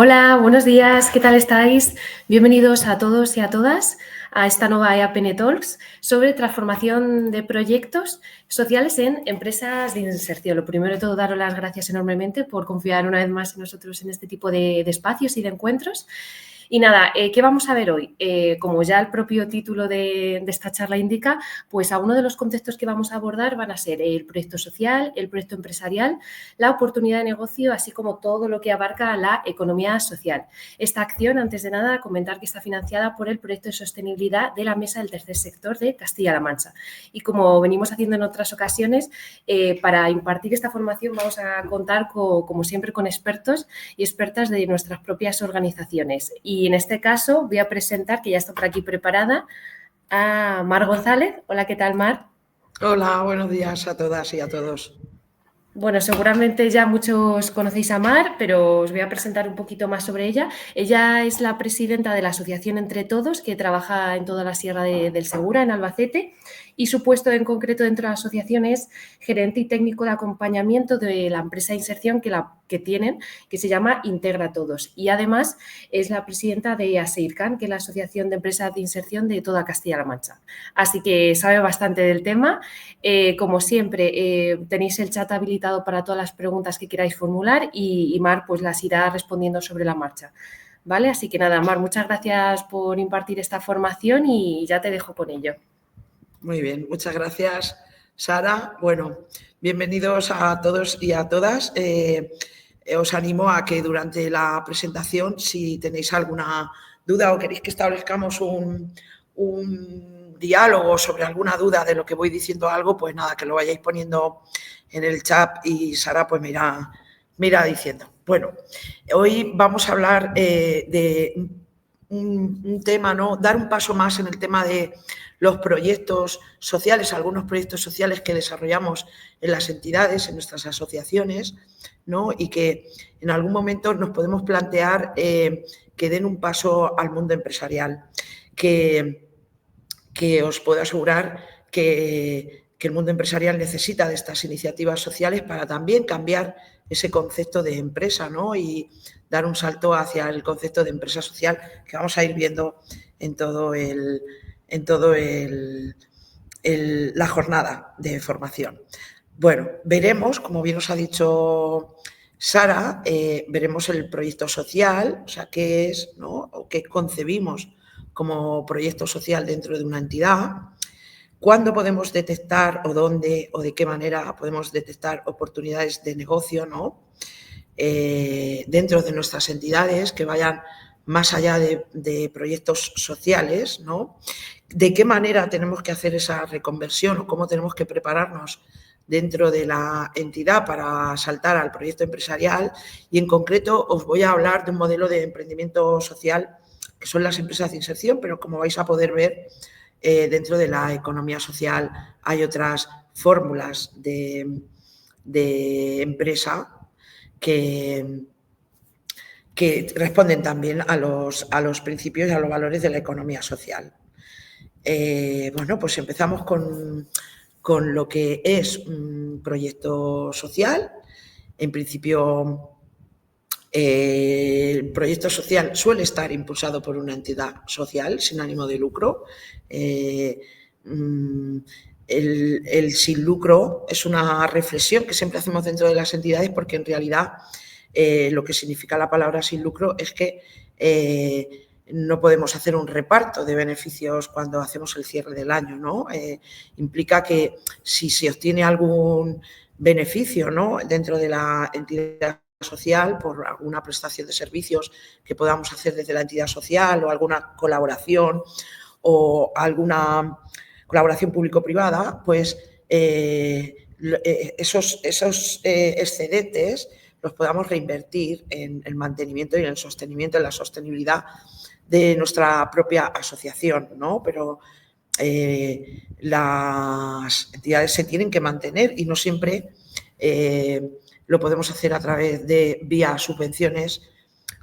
Hola, buenos días, ¿qué tal estáis? Bienvenidos a todos y a todas a esta nueva EAPN Talks sobre transformación de proyectos sociales en empresas de inserción. Lo primero de todo, daros las gracias enormemente por confiar una vez más en nosotros en este tipo de espacios y de encuentros. Y nada, ¿qué vamos a ver hoy? Como ya el propio título de esta charla indica, pues a uno de los contextos que vamos a abordar van a ser el proyecto social, el proyecto empresarial, la oportunidad de negocio, así como todo lo que abarca la economía social. Esta acción, antes de nada, comentar que está financiada por el proyecto de sostenibilidad de la Mesa del Tercer Sector de Castilla-La Mancha. Y como venimos haciendo en otras ocasiones, para impartir esta formación vamos a contar, como siempre, con expertos y expertas de nuestras propias organizaciones. Y en este caso voy a presentar, que ya está por aquí preparada, a Mar González. Hola, ¿qué tal, Mar? Hola, buenos días a todas y a todos. Bueno, seguramente ya muchos conocéis a Mar, pero os voy a presentar un poquito más sobre ella. Ella es la presidenta de la asociación Entre Todos, que trabaja en toda la Sierra del Segura, en Albacete, y su puesto en concreto dentro de la asociación es gerente y técnico de acompañamiento de la empresa de inserción que tienen, que se llama Integra Todos. Y además es la presidenta de ASEIRCAN, que es la Asociación de Empresas de Inserción de toda Castilla-La Mancha. Así que sabe bastante del tema. Como siempre, tenéis el chat habilitado para todas las preguntas que queráis formular y Mar pues las irá respondiendo sobre la marcha. ¿Vale? Así que nada, Mar, muchas gracias por impartir esta formación y ya te dejo con ello. Muy bien, muchas gracias, Sara. Bueno, bienvenidos a todos y a todas. Os animo a que durante la presentación, si tenéis alguna duda o queréis que establezcamos un diálogo sobre alguna duda de lo que voy diciendo algo, pues nada, que lo vayáis poniendo en el chat y Sara pues me irá diciendo. Bueno, hoy vamos a hablar de un tema, ¿no? Dar un paso más en el tema de los proyectos sociales, algunos proyectos sociales que desarrollamos en las entidades, en nuestras asociaciones, ¿no? Y que en algún momento nos podemos plantear que den un paso al mundo empresarial, que os puedo asegurar que el mundo empresarial necesita de estas iniciativas sociales para también cambiar ese concepto de empresa, ¿no? Y dar un salto hacia el concepto de empresa social que vamos a ir viendo en la jornada de formación. Bueno, veremos, como bien os ha dicho Sara, veremos el proyecto social, o sea, qué es, ¿no? O qué concebimos como proyecto social dentro de una entidad, cuándo podemos detectar o dónde o de qué manera podemos detectar oportunidades de negocio, ¿no? Dentro de nuestras entidades que vayan más allá de proyectos sociales, ¿no? De qué manera tenemos que hacer esa reconversión o cómo tenemos que prepararnos dentro de la entidad para saltar al proyecto empresarial, y en concreto os voy a hablar de un modelo de emprendimiento social que son las empresas de inserción, pero como vais a poder ver, dentro de la economía social hay otras fórmulas de empresa que responden también a los principios y a los valores de la economía social. Bueno, pues empezamos con lo que es un proyecto social. En principio, el proyecto social suele estar impulsado por una entidad social sin ánimo de lucro. El sin lucro es una reflexión que siempre hacemos dentro de las entidades, porque en realidad lo que significa la palabra sin lucro es que no podemos hacer un reparto de beneficios cuando hacemos el cierre del año, ¿no? Implica que si se obtiene algún beneficio, ¿no?, dentro de la entidad social por alguna prestación de servicios que podamos hacer desde la entidad social o alguna colaboración o alguna colaboración público-privada, pues esos excedentes los podamos reinvertir en el mantenimiento y en el sostenimiento, en la sostenibilidad de nuestra propia asociación, ¿no? Pero las entidades se tienen que mantener y no siempre lo podemos hacer a través de vía subvenciones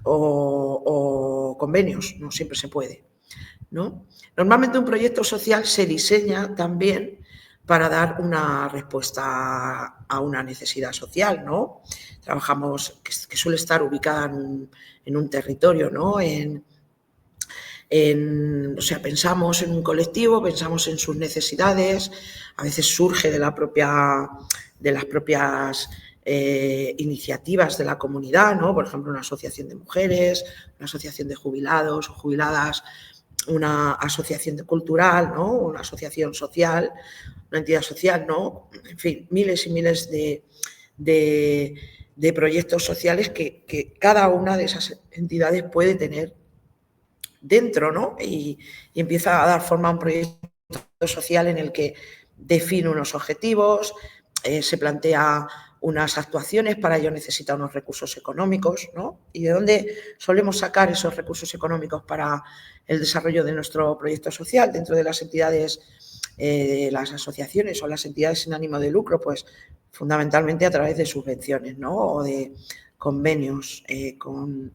o convenios, no siempre se puede, ¿no? Normalmente un proyecto social se diseña también para dar una respuesta a una necesidad social, ¿no? Trabajamos, que suele estar ubicada en un territorio, ¿no? O sea, pensamos en un colectivo, pensamos en sus necesidades, a veces surge de las propias iniciativas de la comunidad, ¿no? Por ejemplo, una asociación de mujeres, una asociación de jubilados o jubiladas, una asociación cultural, ¿no? Una asociación social, una entidad social, ¿no? En fin, miles y miles de proyectos sociales que cada una de esas entidades puede tener dentro, ¿no? Y empieza a dar forma a un proyecto social en el que define unos objetivos, se plantea unas actuaciones, para ello necesita unos recursos económicos, ¿no? ¿Y de dónde solemos sacar esos recursos económicos para el desarrollo de nuestro proyecto social dentro de las entidades, las asociaciones o las entidades sin ánimo de lucro? Pues fundamentalmente a través de subvenciones, ¿no? O de convenios con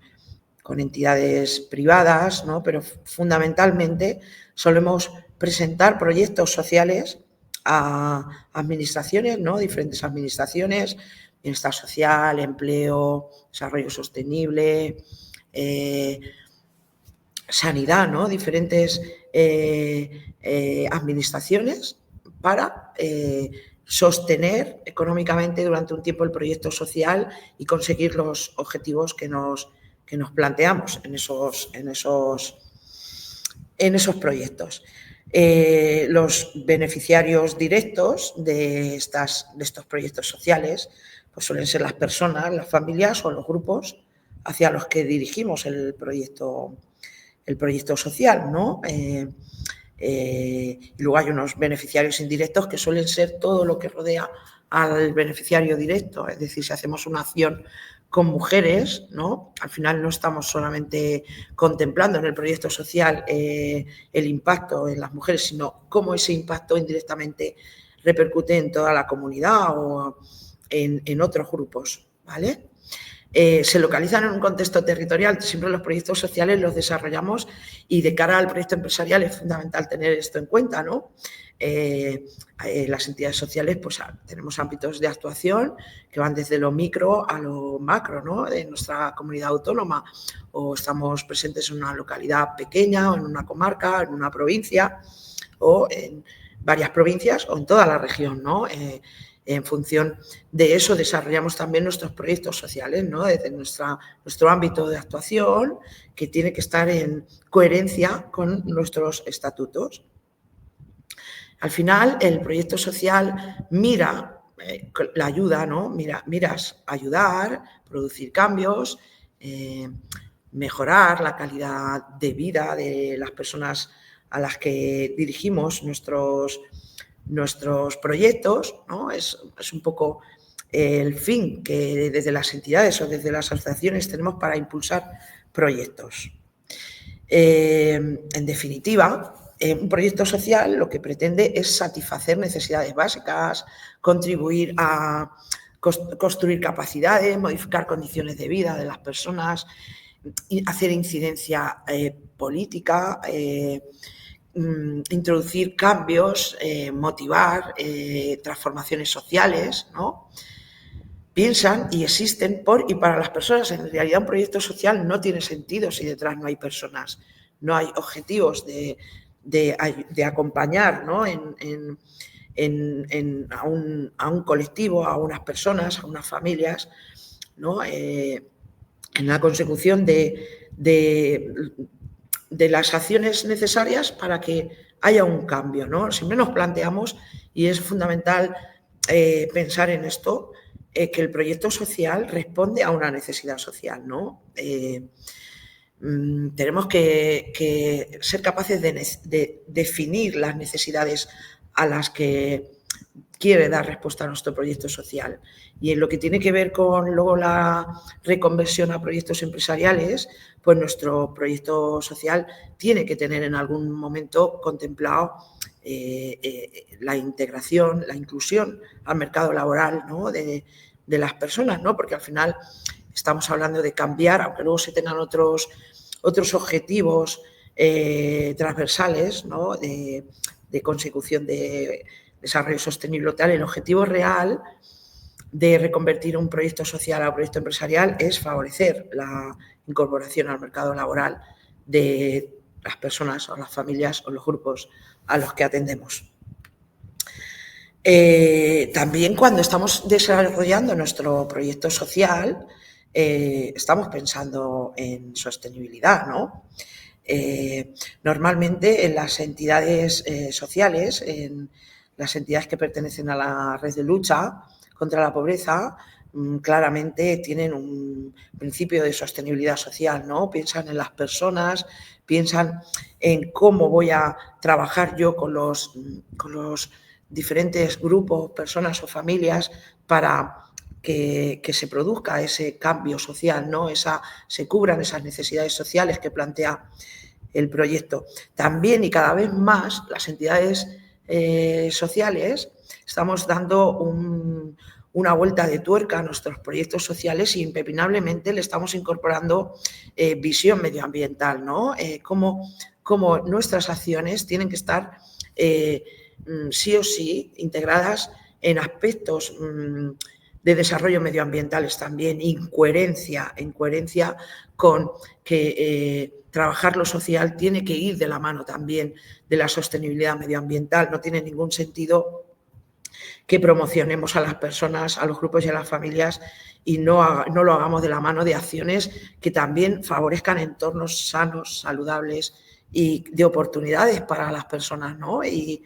entidades privadas, ¿no? Pero fundamentalmente solemos presentar proyectos sociales a administraciones, ¿no? Diferentes administraciones, bienestar social, empleo, desarrollo sostenible, sanidad, ¿no? Diferentes administraciones para sostener económicamente durante un tiempo el proyecto social y conseguir los objetivos que nos planteamos en esos proyectos. Los beneficiarios directos de estos proyectos sociales pues suelen ser las personas, las familias o los grupos hacia los que dirigimos el proyecto social, ¿no? Y luego hay unos beneficiarios indirectos que suelen ser todo lo que rodea al beneficiario directo. Es decir, si hacemos una acción con mujeres, ¿no? Al final no estamos solamente contemplando en el proyecto social el impacto en las mujeres, sino cómo ese impacto indirectamente repercute en toda la comunidad o en otros grupos, ¿vale? Se localizan en un contexto territorial. Siempre los proyectos sociales los desarrollamos y de cara al proyecto empresarial es fundamental tener esto en cuenta, ¿no? Las entidades sociales, pues tenemos ámbitos de actuación que van desde lo micro a lo macro, ¿no? De nuestra comunidad autónoma, o estamos presentes en una localidad pequeña o en una comarca, en una provincia o en varias provincias o en toda la región, ¿no? En función de eso desarrollamos también nuestros proyectos sociales, ¿no? Desde nuestro ámbito de actuación, que tiene que estar en coherencia con nuestros estatutos. Al final, el proyecto social mira la ayuda, ¿no? Miras ayudar, producir cambios, mejorar la calidad de vida de las personas a las que dirigimos nuestros proyectos, ¿no? Es un poco el fin que desde las entidades o desde las asociaciones tenemos para impulsar proyectos. En definitiva, un proyecto social lo que pretende es satisfacer necesidades básicas, contribuir a construir capacidades, modificar condiciones de vida de las personas, hacer incidencia política, introducir cambios, motivar transformaciones sociales, ¿no? Piensan y existen por y para las personas. En realidad, un proyecto social no tiene sentido si detrás no hay personas, no hay objetivos de acompañar, ¿no? a un colectivo, a unas personas, a unas familias, ¿no? En la consecución de las acciones necesarias para que haya un cambio, ¿no? Siempre nos planteamos, y es fundamental pensar en esto, que el proyecto social responde a una necesidad social, ¿no? Tenemos que ser capaces de definir las necesidades a las que quiere dar respuesta a nuestro proyecto social. Y en lo que tiene que ver con luego la reconversión a proyectos empresariales, pues nuestro proyecto social tiene que tener en algún momento contemplado la integración, la inclusión al mercado laboral, ¿no? de las personas, ¿no? Porque al final estamos hablando de cambiar, aunque luego se tengan otros objetivos transversales, ¿no? de consecución de desarrollo sostenible tal, el objetivo real de reconvertir un proyecto social a un proyecto empresarial es favorecer la incorporación al mercado laboral de las personas o las familias o los grupos a los que atendemos. También cuando estamos desarrollando nuestro proyecto social, estamos pensando en sostenibilidad, ¿no? Normalmente en las entidades sociales, en las entidades que pertenecen a la red de lucha contra la pobreza, claramente tienen un principio de sostenibilidad social, ¿no? Piensan en las personas, piensan en cómo voy a trabajar yo con los diferentes grupos, personas o familias para que se produzca ese cambio social, ¿no? Se cubran esas necesidades sociales que plantea el proyecto. También y cada vez más las entidades sociales estamos dando una vuelta de tuerca a nuestros proyectos sociales y impepinablemente le estamos incorporando visión medioambiental, ¿no? Cómo nuestras acciones tienen que estar sí o sí integradas en aspectos de desarrollo medioambientales también, en coherencia con que trabajar lo social tiene que ir de la mano también de la sostenibilidad medioambiental. No tiene ningún sentido que promocionemos a las personas, a los grupos y a las familias y no lo hagamos de la mano de acciones que también favorezcan entornos sanos, saludables y de oportunidades para las personas, ¿no? Y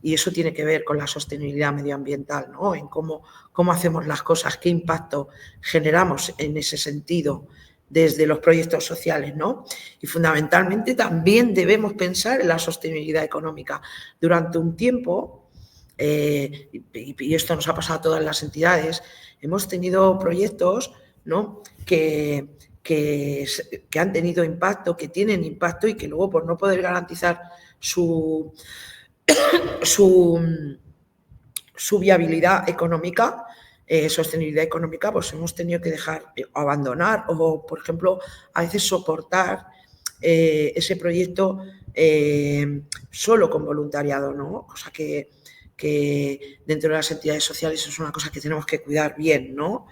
eso tiene que ver con la sostenibilidad medioambiental, ¿no? En cómo hacemos las cosas, qué impacto generamos en ese sentido desde los proyectos sociales, ¿no? Y fundamentalmente también debemos pensar en la sostenibilidad económica. Durante un tiempo, y esto nos ha pasado a todas las entidades, hemos tenido proyectos, ¿no?, que han tenido impacto, que tienen impacto y que luego por no poder garantizar su viabilidad económica, sostenibilidad económica, pues hemos tenido que dejar, abandonar o, por ejemplo, a veces soportar ese proyecto solo con voluntariado, ¿no? O sea que dentro de las entidades sociales es una cosa que tenemos que cuidar bien, ¿no?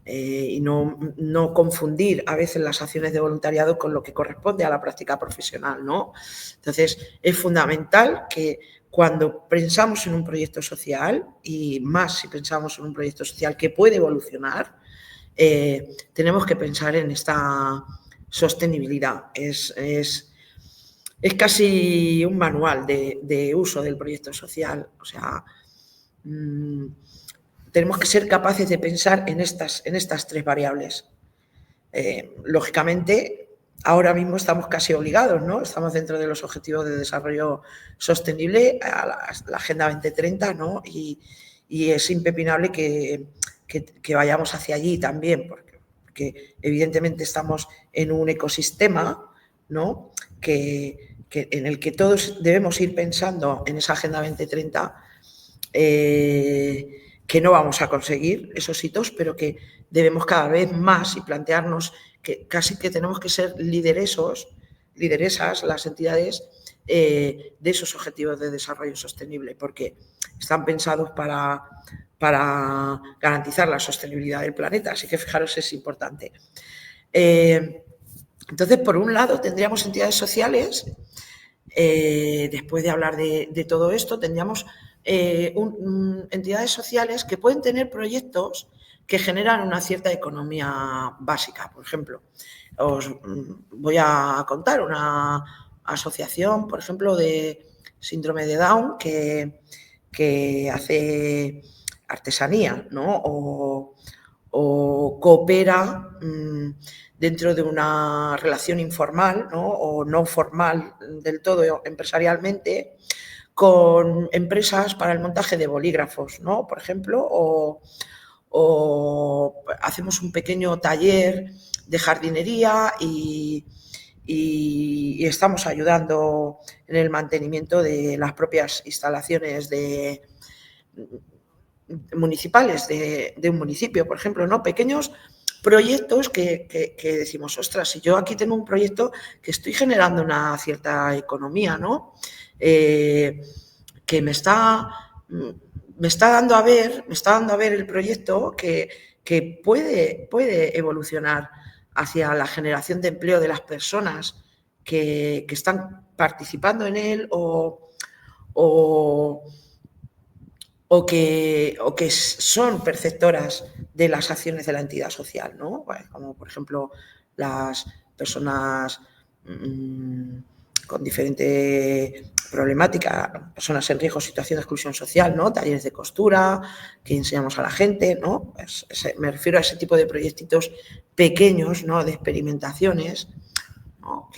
Y no confundir a veces las acciones de voluntariado con lo que corresponde a la práctica profesional, ¿no? Entonces, es fundamental que cuando pensamos en un proyecto social, y más si pensamos en un proyecto social que puede evolucionar, tenemos que pensar en esta sostenibilidad. Es casi un manual de uso del proyecto social. O sea, tenemos que ser capaces de pensar en estas tres variables. Lógicamente, ahora mismo estamos casi obligados, ¿no? Estamos dentro de los Objetivos de Desarrollo Sostenible, a la Agenda 2030, ¿no? Y es impepinable que vayamos hacia allí también, porque evidentemente estamos en un ecosistema, ¿no?, en el que todos debemos ir pensando en esa Agenda 2030, que no vamos a conseguir esos hitos, pero que debemos cada vez más y plantearnos que casi que tenemos que ser lideresas las entidades de esos objetivos de desarrollo sostenible, porque están pensados para garantizar la sostenibilidad del planeta, así que fijaros, es importante. Entonces, por un lado, tendríamos entidades sociales, después de hablar de todo esto, tendríamos entidades sociales que pueden tener proyectos que generan una cierta economía básica. Por ejemplo, os voy a contar una asociación, por ejemplo, de síndrome de Down que hace artesanía, ¿no?, o coopera dentro de una relación informal, ¿no?, o no formal del todo empresarialmente, con empresas para el montaje de bolígrafos, ¿no?, por ejemplo, o hacemos un pequeño taller de jardinería y estamos ayudando en el mantenimiento de las propias instalaciones municipales de un municipio, por ejemplo, ¿no? Pequeños proyectos que decimos, ostras, si yo aquí tengo un proyecto que estoy generando una cierta economía, ¿no? que me está dando a ver el proyecto que puede evolucionar hacia la generación de empleo de las personas que están participando en él o que son perceptoras de las acciones de la entidad social, ¿no? Como, por ejemplo, las personas con diferente problemática, personas en riesgo, situación de exclusión social, ¿no? Talleres de costura que enseñamos a la gente, ¿no? Me refiero a ese tipo de proyectitos pequeños, ¿no? De experimentaciones, ¿no?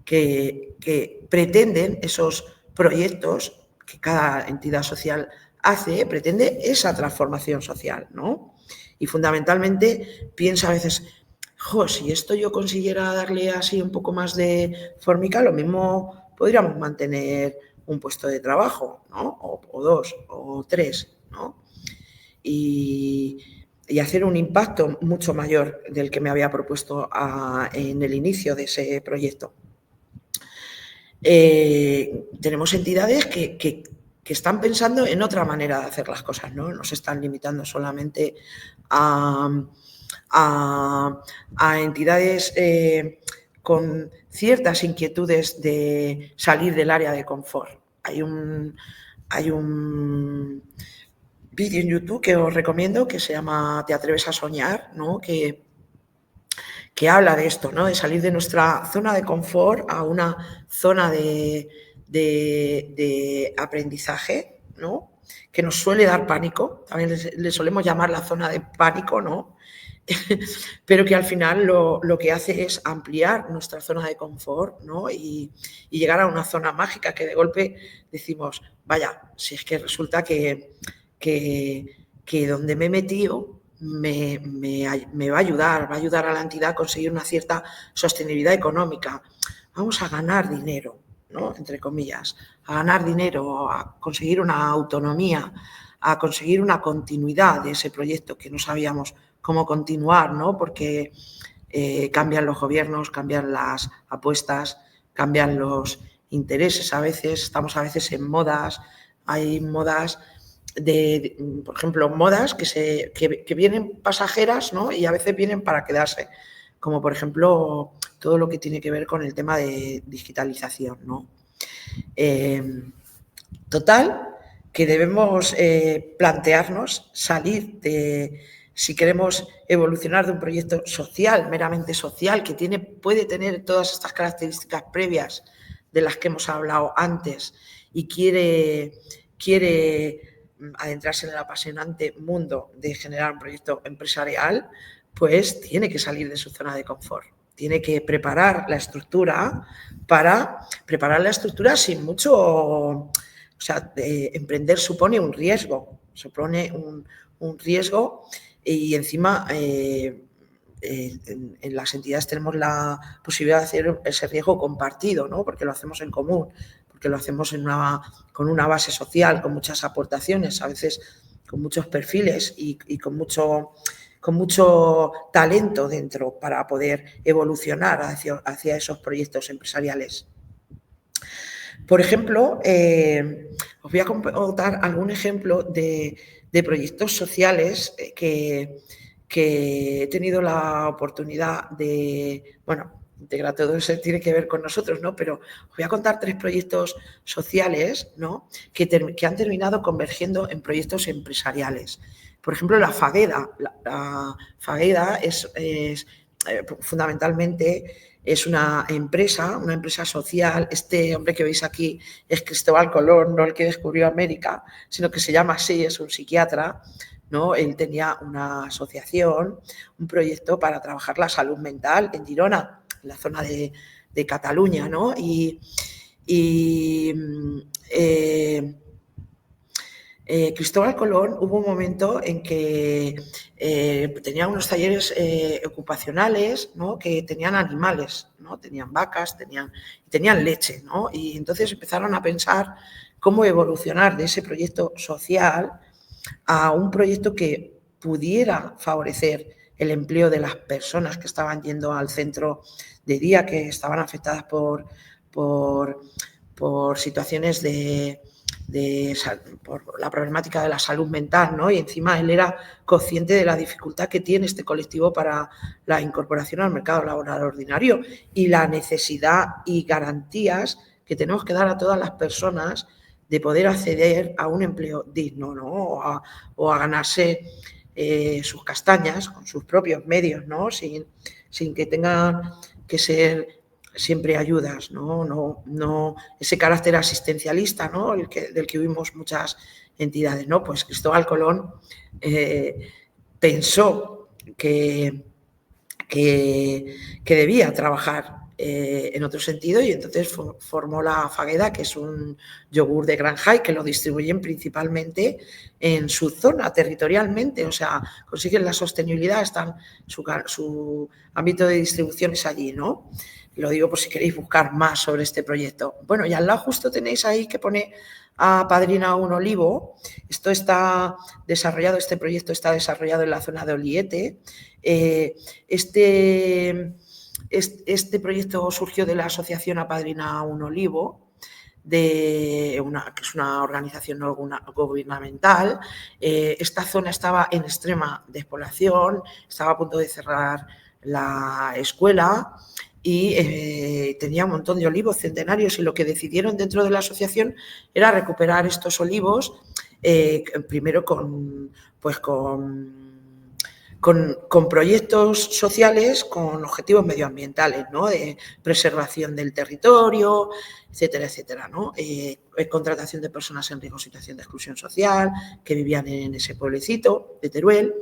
que pretenden esos proyectos que cada entidad social hace, pretende esa transformación social, ¿no? Y fundamentalmente piensa a veces, si esto yo consiguiera darle así un poco más de formica, lo mismo podríamos mantener un puesto de trabajo, ¿no? O dos, o tres, ¿no? Y hacer un impacto mucho mayor del que me había propuesto en el inicio de ese proyecto. Tenemos entidades que están pensando en otra manera de hacer las cosas, ¿no? No se están limitando solamente a entidades con ciertas inquietudes de salir del área de confort. Hay un vídeo en YouTube que os recomiendo que se llama ¿Te atreves a soñar?, ¿no? Que habla de esto, ¿no? De salir de nuestra zona de confort a una zona de aprendizaje, ¿no? Que nos suele dar pánico, también le solemos llamar la zona de pánico, ¿no? Pero que al final lo que hace es ampliar nuestra zona de confort, ¿no? Y llegar a una zona mágica que de golpe decimos, vaya, si es que resulta que donde me he metido me va a ayudar a la entidad a conseguir una cierta sostenibilidad económica. Vamos a ganar dinero, ¿no? Entre comillas, a ganar dinero, a conseguir una autonomía, a conseguir una continuidad de ese proyecto que no sabíamos cómo continuar, ¿no? Porque cambian los gobiernos, cambian las apuestas, cambian los intereses a veces, estamos a veces en modas, hay modas por ejemplo, modas que vienen pasajeras, ¿no? Y a veces vienen para quedarse, como por ejemplo todo lo que tiene que ver con el tema de digitalización, ¿no? Total, que debemos plantearnos salir si queremos evolucionar de un proyecto social, meramente social, que puede tener todas estas características previas de las que hemos hablado antes y quiere adentrarse en el apasionante mundo de generar un proyecto empresarial, pues tiene que salir de su zona de confort. Tiene que preparar la estructura sin mucho. O sea, emprender supone un riesgo, y encima en las entidades tenemos la posibilidad de hacer ese riesgo compartido, ¿no? Porque lo hacemos en común, porque lo hacemos con una base social, con muchas aportaciones, a veces con muchos perfiles y con mucho talento dentro para poder evolucionar hacia esos proyectos empresariales. Por ejemplo, os voy a contar algún ejemplo de proyectos sociales que he tenido la oportunidad de, Integra todo eso tiene que ver con nosotros, ¿no? Pero os voy a contar 3 proyectos sociales, ¿no? que han terminado convergiendo en proyectos empresariales. Por ejemplo, la Fagueda. La Fagueda es fundamentalmente es una empresa social. Este hombre que veis aquí es Cristóbal Colón, no el que descubrió América, sino que se llama así, es un psiquiatra, ¿no? Él tenía una asociación, un proyecto para trabajar la salud mental en Girona, en la zona de Cataluña, ¿no? Cristóbal Colón, hubo un momento en que tenía unos talleres ocupacionales, ¿no? Que tenían animales, ¿no? Tenían vacas, tenían leche, ¿no? Y entonces empezaron a pensar cómo evolucionar de ese proyecto social a un proyecto que pudiera favorecer el empleo de las personas que estaban yendo al centro de día, que estaban afectadas por situaciones de por la problemática de la salud mental, ¿no? Y encima él era consciente de la dificultad que tiene este colectivo para la incorporación al mercado laboral ordinario y la necesidad y garantías que tenemos que dar a todas las personas de poder acceder a un empleo digno, ¿no? O a ganarse sus castañas con sus propios medios, ¿no? Sin que tengan que ser siempre ayudas, no ese carácter asistencialista, ¿no? Del que huimos muchas entidades, ¿no? Pues Cristóbal Colón pensó que debía trabajar en otro sentido y entonces formó la Fagueda, que es un yogur de granja y que lo distribuyen principalmente en su zona territorialmente, o sea, consiguen la sostenibilidad, su ámbito de distribución es allí, ¿no? Lo digo por si queréis buscar más sobre este proyecto. Bueno, y al lado justo tenéis ahí que pone Apadrina un olivo. Este proyecto está desarrollado en la zona de Oliete. Este proyecto surgió de la asociación Apadrina un olivo, que es una organización no gubernamental. Esta zona estaba en extrema despoblación, estaba a punto de cerrar la escuela y tenía un montón de olivos centenarios y lo que decidieron dentro de la asociación era recuperar estos olivos, primero con proyectos sociales con objetivos medioambientales, ¿no? De preservación del territorio, etcétera, etcétera, ¿no? Contratación de personas en riesgo de situación de exclusión social que vivían en ese pueblecito de Teruel,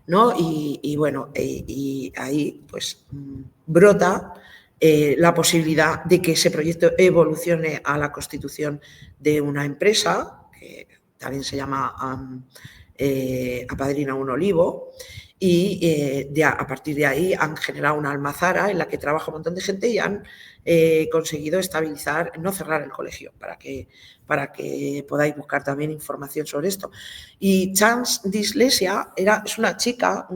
¿no? Y bueno, y ahí pues brota la posibilidad de que ese proyecto evolucione a la constitución de una empresa, que también se llama Apadrina un olivo, y a partir de ahí han generado una almazara en la que trabaja un montón de gente y han conseguido estabilizar, no cerrar el colegio, para que podáis buscar también información sobre esto. Y Chance Dislexia es una chica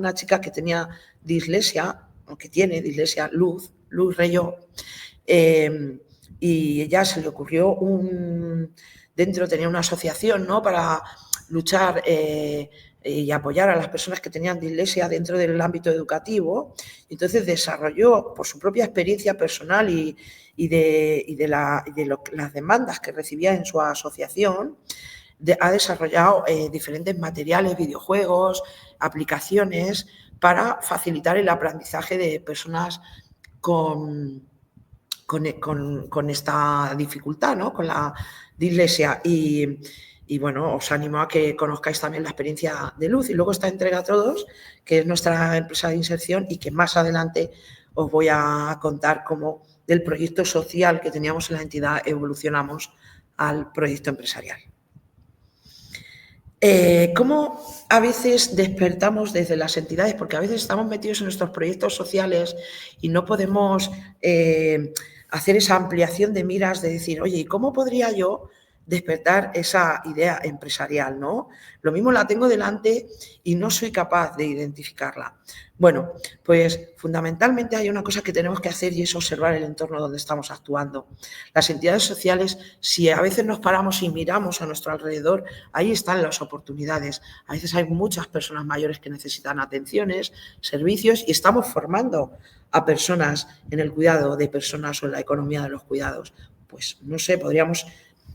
que tenía dislexia, o que tiene dislexia, Luz Reyó, y ella se le ocurrió dentro tenía una asociación, ¿no? Para luchar y apoyar a las personas que tenían dislexia dentro del ámbito educativo. Entonces desarrolló, por su propia experiencia personal y de las demandas que recibía en su asociación, ha desarrollado diferentes materiales, videojuegos, aplicaciones para facilitar el aprendizaje de personas con esta dificultad, ¿no? Con la dislexia. Y bueno, os animo a que conozcáis también la experiencia de Luz. Y luego está Entrega a Todos, que es nuestra empresa de inserción y que más adelante os voy a contar cómo del proyecto social que teníamos en la entidad evolucionamos al proyecto empresarial. ¿Cómo a veces despertamos desde las entidades? Porque a veces estamos metidos en nuestros proyectos sociales y no podemos hacer esa ampliación de miras de decir, oye, ¿y cómo podría yo despertar esa idea empresarial, ¿no? Lo mismo la tengo delante y no soy capaz de identificarla. Bueno, pues fundamentalmente hay una cosa que tenemos que hacer y es observar el entorno donde estamos actuando. Las entidades sociales, si a veces nos paramos y miramos a nuestro alrededor, ahí están las oportunidades. A veces hay muchas personas mayores que necesitan atenciones, servicios y estamos formando a personas en el cuidado de personas o en la economía de los cuidados. Pues no sé, podríamos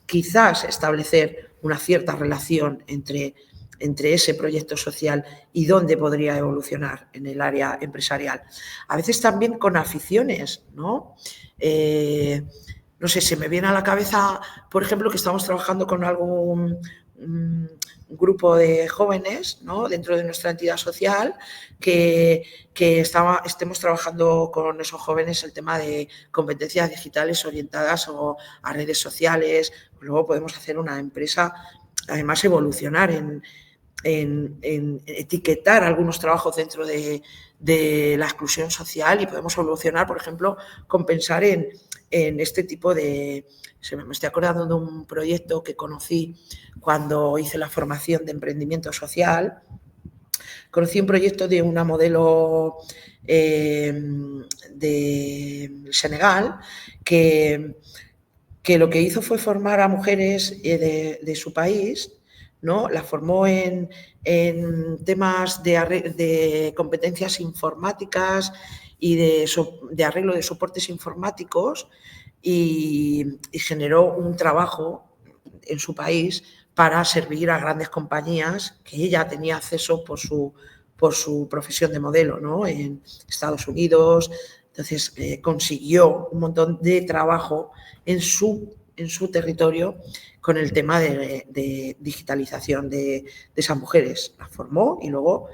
quizás establecer una cierta relación entre ese proyecto social y dónde podría evolucionar en el área empresarial. A veces también con aficiones, ¿no? No sé, se me viene a la cabeza, por ejemplo, que estamos trabajando con algún grupo de jóvenes, ¿no? Dentro de nuestra entidad social, que estemos trabajando con esos jóvenes el tema de competencias digitales orientadas a redes sociales. Luego podemos hacer una empresa, además evolucionar en etiquetar algunos trabajos dentro de la exclusión social y podemos evolucionar, por ejemplo, con pensar en este tipo de... Me estoy acordando de un proyecto que conocí cuando hice la formación de emprendimiento social. Conocí un proyecto de una modelo de Senegal que que lo que hizo fue formar a mujeres de su país, ¿no? Las formó en temas de competencias informáticas y de arreglo de soportes informáticos y generó un trabajo en su país para servir a grandes compañías que ella tenía acceso por su profesión de modelo, ¿no? En Estados Unidos. Entonces, consiguió un montón de trabajo en su territorio con el tema de digitalización de esas mujeres. Las formó y luego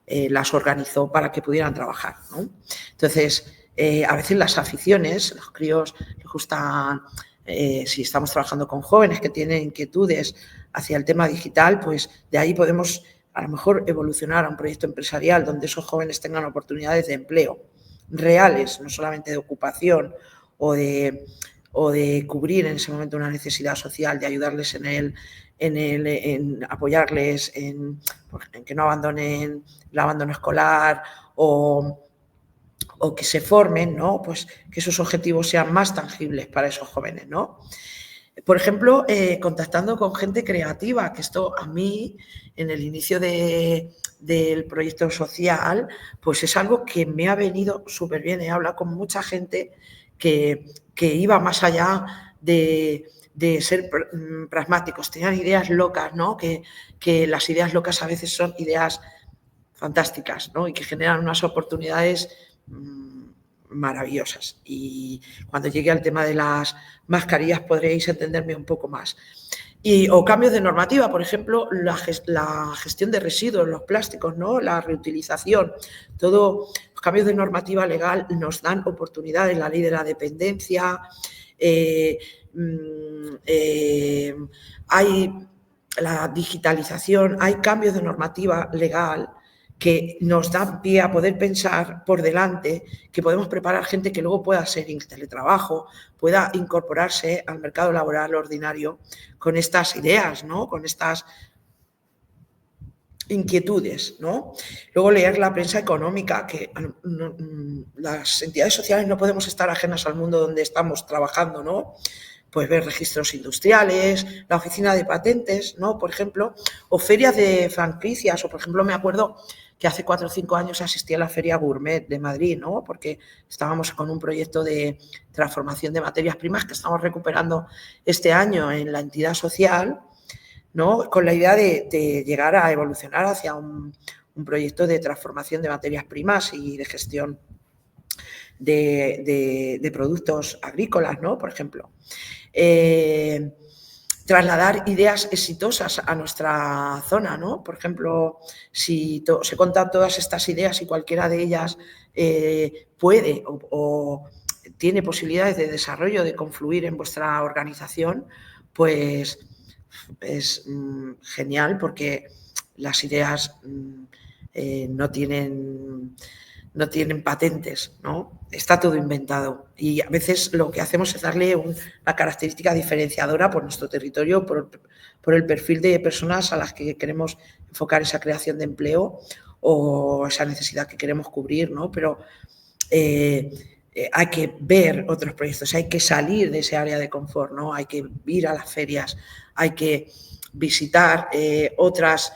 las organizó para que pudieran trabajar, ¿no? Entonces, a veces las aficiones, los críos les gustan, si estamos trabajando con jóvenes que tienen inquietudes hacia el tema digital, pues de ahí podemos a lo mejor evolucionar a un proyecto empresarial donde esos jóvenes tengan oportunidades de empleo reales, no solamente de ocupación o de cubrir en ese momento una necesidad social, de ayudarles en apoyarles en que no abandonen el abandono escolar o que se formen, ¿no? Pues que esos objetivos sean más tangibles para esos jóvenes, ¿no? Por ejemplo, contactando con gente creativa, que esto a mí, en el inicio del proyecto social, pues es algo que me ha venido súper bien. He hablado con mucha gente que iba más allá de ser pragmáticos, tenían ideas locas, ¿no? Que las ideas locas a veces son ideas fantásticas, ¿no? Y que generan unas oportunidades maravillosas. Y cuando llegue al tema de las mascarillas podréis entenderme un poco más. O cambios de normativa, por ejemplo, la gestión de residuos, los plásticos, ¿no? La reutilización, todos los cambios de normativa legal nos dan oportunidades, la ley de la dependencia, hay la digitalización, hay cambios de normativa legal que nos dan pie a poder pensar por delante que podemos preparar gente que luego pueda ser en teletrabajo, pueda incorporarse al mercado laboral ordinario con estas ideas, ¿no? Con estas inquietudes, ¿no? Luego leer la prensa económica, que las entidades sociales no podemos estar ajenas al mundo donde estamos trabajando, ¿no? Pues ver registros industriales, la oficina de patentes, ¿no? Por ejemplo, o ferias de franquicias, o por ejemplo me acuerdo que hace 4 o 5 años asistí a la Feria Gourmet de Madrid, ¿no? Porque estábamos con un proyecto de transformación de materias primas que estamos recuperando este año en la entidad social, ¿no? Con la idea de llegar a evolucionar hacia un proyecto de transformación de materias primas y de gestión de productos agrícolas, ¿no? Por ejemplo. Trasladar ideas exitosas a nuestra zona, ¿no? Por ejemplo, si se contan todas estas ideas y cualquiera de ellas puede o tiene posibilidades de desarrollo, de confluir en vuestra organización, pues es genial porque las ideas no tienen patentes, ¿no? Está todo inventado y a veces lo que hacemos es darle una característica diferenciadora por nuestro territorio, por el perfil de personas a las que queremos enfocar esa creación de empleo o esa necesidad que queremos cubrir, ¿no? Pero hay que ver otros proyectos, hay que salir de ese área de confort, ¿no? Hay que ir a las ferias, hay que visitar otros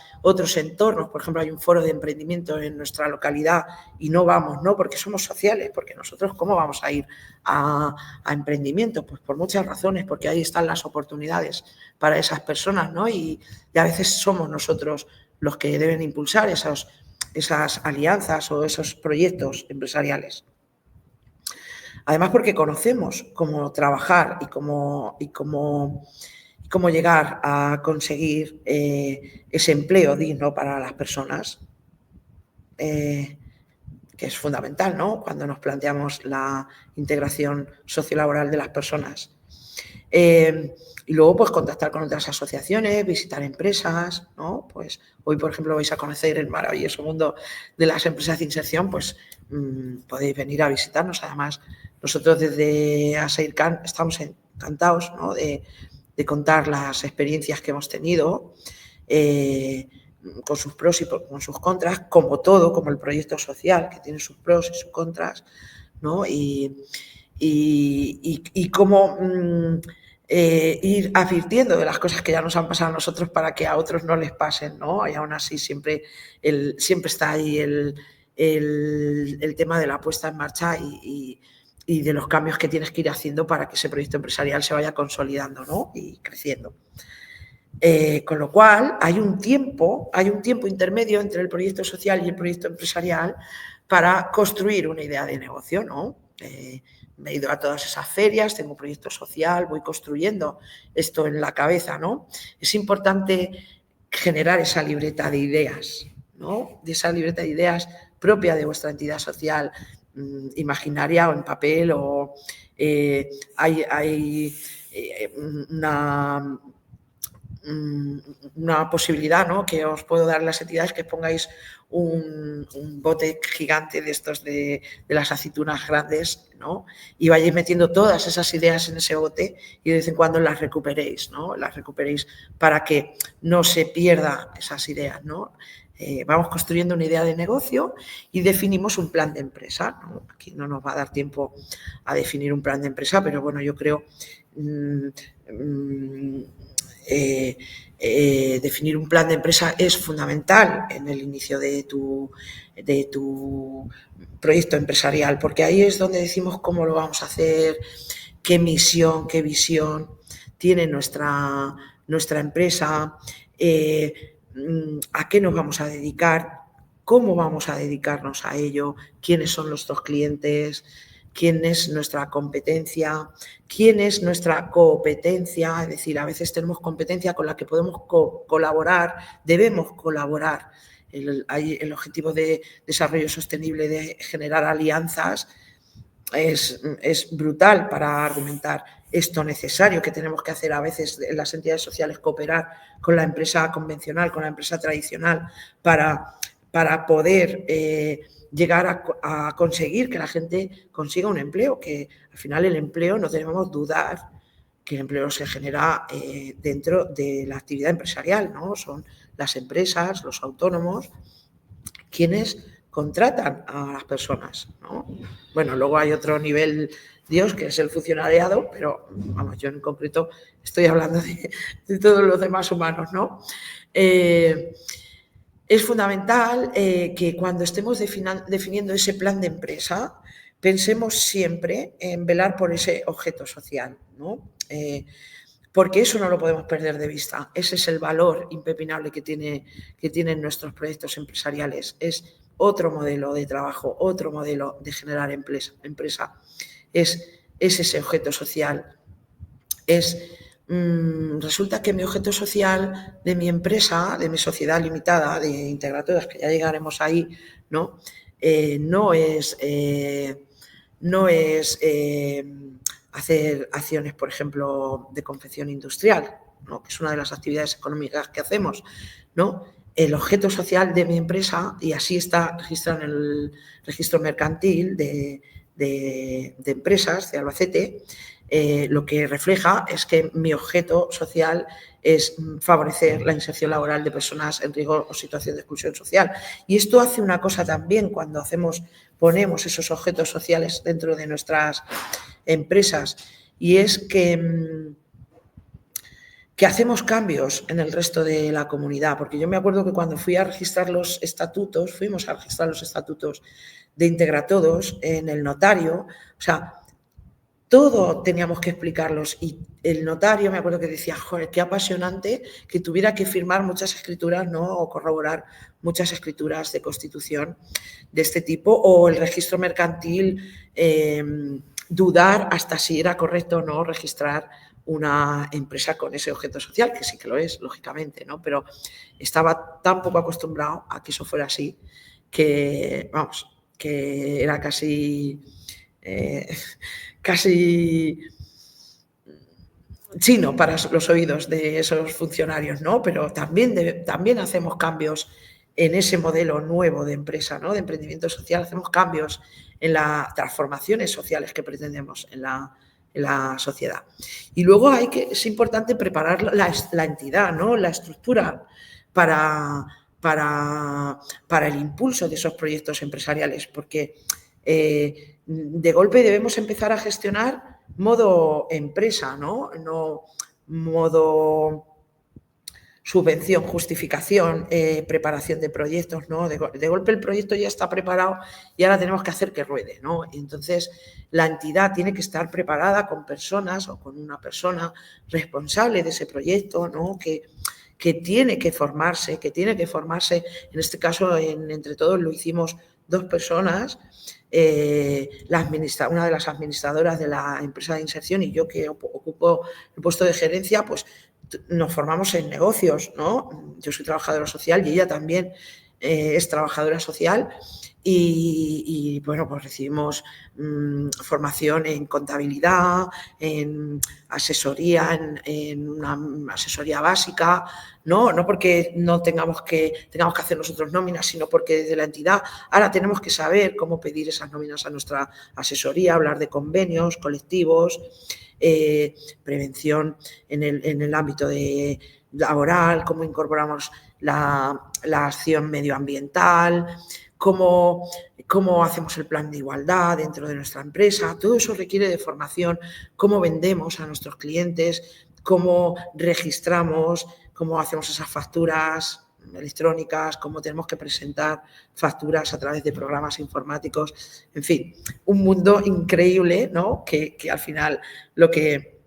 entornos. Por ejemplo, hay un foro de emprendimiento en nuestra localidad y no vamos, ¿no? Porque somos sociales, porque nosotros, ¿cómo vamos a ir a emprendimiento? Pues por muchas razones, porque ahí están las oportunidades para esas personas, ¿no? Y a veces somos nosotros los que deben impulsar esas alianzas o esos proyectos empresariales. Además, porque conocemos cómo trabajar y cómo llegar a conseguir ese empleo digno para las personas, que es fundamental, ¿no? Cuando nos planteamos la integración sociolaboral de las personas. Y luego, pues, contactar con otras asociaciones, visitar empresas, ¿no? Pues hoy, por ejemplo, vais a conocer el maravilloso mundo de las empresas de inserción, pues podéis venir a visitarnos. Además, nosotros desde ASEIRCAN estamos encantados, ¿no? de contar las experiencias que hemos tenido, con sus pros y con sus contras, como todo, como el proyecto social, que tiene sus pros y sus contras, ¿no? Y y cómo ir advirtiendo de las cosas que ya nos han pasado a nosotros para que a otros no les pasen, ¿no? Y aún así siempre está ahí el tema de la puesta en marcha y de los cambios que tienes que ir haciendo para que ese proyecto empresarial se vaya consolidando, ¿no? Y creciendo. Con lo cual, hay un tiempo intermedio entre el proyecto social y el proyecto empresarial para construir una idea de negocio, ¿no? Me he ido a todas esas ferias, tengo un proyecto social, voy construyendo esto en la cabeza, ¿no? Es importante generar esa libreta de ideas, ¿no? De esa libreta de ideas propia de vuestra entidad social, imaginaria o en papel, o hay una posibilidad, ¿no?, que os puedo dar las entidades, que pongáis un bote gigante de estos de las aceitunas grandes, ¿no?, y vayáis metiendo todas esas ideas en ese bote y de vez en cuando las recuperéis, ¿no?, las recuperéis para que no se pierdan esas ideas, ¿no? Vamos construyendo una idea de negocio y definimos un plan de empresa, ¿no? Aquí no nos va a dar tiempo a definir un plan de empresa, pero bueno, yo creo definir un plan de empresa es fundamental en el inicio de tu proyecto empresarial, porque ahí es donde decimos cómo lo vamos a hacer, qué misión, qué visión tiene nuestra empresa, a qué nos vamos a dedicar, cómo vamos a dedicarnos a ello, quiénes son nuestros clientes, quién es nuestra competencia, quién es nuestra competencia, es decir, a veces tenemos competencia con la que podemos colaborar, debemos colaborar. El objetivo de desarrollo sostenible de generar alianzas es brutal para argumentar esto necesario que tenemos que hacer a veces en las entidades sociales, cooperar con la empresa convencional, con la empresa tradicional, para poder llegar a conseguir que la gente consiga un empleo, que al final el empleo, no debemos dudar que el empleo se genera dentro de la actividad empresarial, ¿no? Son las empresas, los autónomos, quienes contratan a las personas, ¿no? Bueno, luego hay otro nivel, Dios, que es el funcionariado, pero vamos, yo en concreto estoy hablando de todos los demás humanos, ¿no? Es fundamental que cuando estemos definiendo ese plan de empresa, pensemos siempre en velar por ese objeto social, ¿no? Porque eso no lo podemos perder de vista. Ese es el valor impepinable que tienen nuestros proyectos empresariales. Es otro modelo de trabajo, otro modelo de generar empresa. Es ese objeto social. Resulta que mi objeto social de mi empresa, de mi sociedad limitada, de Integratodas, que ya llegaremos ahí, ¿no? No es hacer acciones, por ejemplo, de confección industrial, ¿no?, que es una de las actividades económicas que hacemos, ¿no? El objeto social de mi empresa, y así está registrado en el registro mercantil de empresas de Albacete, lo que refleja es que mi objeto social es favorecer la inserción laboral de personas en riesgo o situación de exclusión social. Y esto hace una cosa también cuando ponemos esos objetos sociales dentro de nuestras empresas, y es que hacemos cambios en el resto de la comunidad, porque yo me acuerdo que cuando fuimos a registrar los estatutos de Integratodos en el notario, o sea, todo teníamos que explicarlos, y el notario, me acuerdo que decía, joder, qué apasionante que tuviera que firmar muchas escrituras, ¿no?, o corroborar muchas escrituras de constitución de este tipo, o el registro mercantil, dudar hasta si era correcto o no registrar una empresa con ese objeto social, que sí que lo es, lógicamente, ¿no? Pero estaba tan poco acostumbrado a que eso fuera así, que, vamos, que era casi chino para los oídos de esos funcionarios, ¿no? Pero también hacemos cambios en ese modelo nuevo de empresa, ¿no?, de emprendimiento social, hacemos cambios en las transformaciones sociales que pretendemos en la sociedad. Y luego es importante preparar la entidad, ¿no?, la estructura para el impulso de esos proyectos empresariales, porque de golpe debemos empezar a gestionar modo empresa, ¿no? No modo subvención, justificación, preparación de proyectos, ¿no? De golpe el proyecto ya está preparado y ahora tenemos que hacer que ruede, ¿no? Entonces, la entidad tiene que estar preparada con personas o con una persona responsable de ese proyecto, ¿no? Que tiene que formarse, en este caso, entre todos lo hicimos 2 personas, una de las administradoras de la empresa de inserción y yo que ocupo el puesto de gerencia, pues nos formamos en negocios, ¿no? Yo soy trabajadora social y ella también es trabajadora social y bueno, pues recibimos formación en contabilidad, en asesoría, en una asesoría básica, no porque no tengamos que hacer nosotros nóminas, sino porque desde la entidad ahora tenemos que saber cómo pedir esas nóminas a nuestra asesoría, hablar de convenios, colectivos, prevención en el ámbito laboral, cómo incorporamos la acción medioambiental, cómo hacemos el plan de igualdad dentro de nuestra empresa. Todo eso requiere de formación, cómo vendemos a nuestros clientes, cómo registramos, cómo hacemos esas facturas electrónicas, cómo tenemos que presentar facturas a través de programas informáticos, en fin, un mundo increíble, ¿no? Que al final lo que,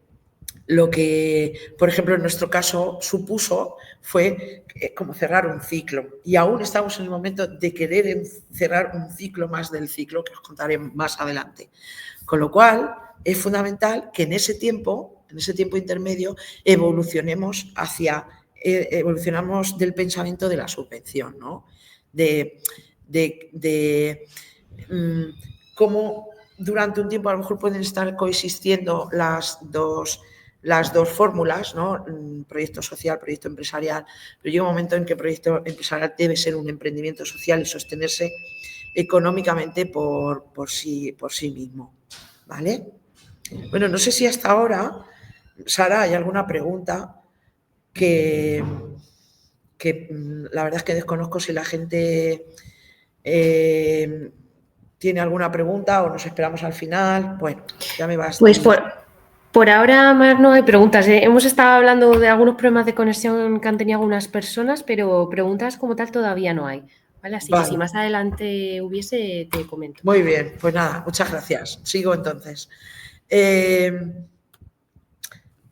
por ejemplo, en nuestro caso supuso fue como cerrar un ciclo y aún estamos en el momento de querer cerrar un ciclo más del ciclo que os contaré más adelante. Con lo cual, es fundamental que en ese tiempo intermedio, evolucionamos del pensamiento de la subvención, ¿no? De cómo durante un tiempo a lo mejor pueden estar coexistiendo las dos fórmulas, ¿no? Proyecto social, proyecto empresarial, pero llega un momento en que el proyecto empresarial debe ser un emprendimiento social y sostenerse económicamente por sí mismo, ¿vale? Bueno, no sé si hasta ahora, Sara, hay alguna pregunta que la verdad es que desconozco si la gente tiene alguna pregunta o nos esperamos al final. Bueno, ya me vas. Pues por ahora, Mar, no hay preguntas. Hemos estado hablando de algunos problemas de conexión que han tenido algunas personas, pero preguntas como tal todavía no hay. ¿Vale? Así que si más adelante hubiese, te comento. Muy bien, pues nada, muchas gracias. Sigo entonces.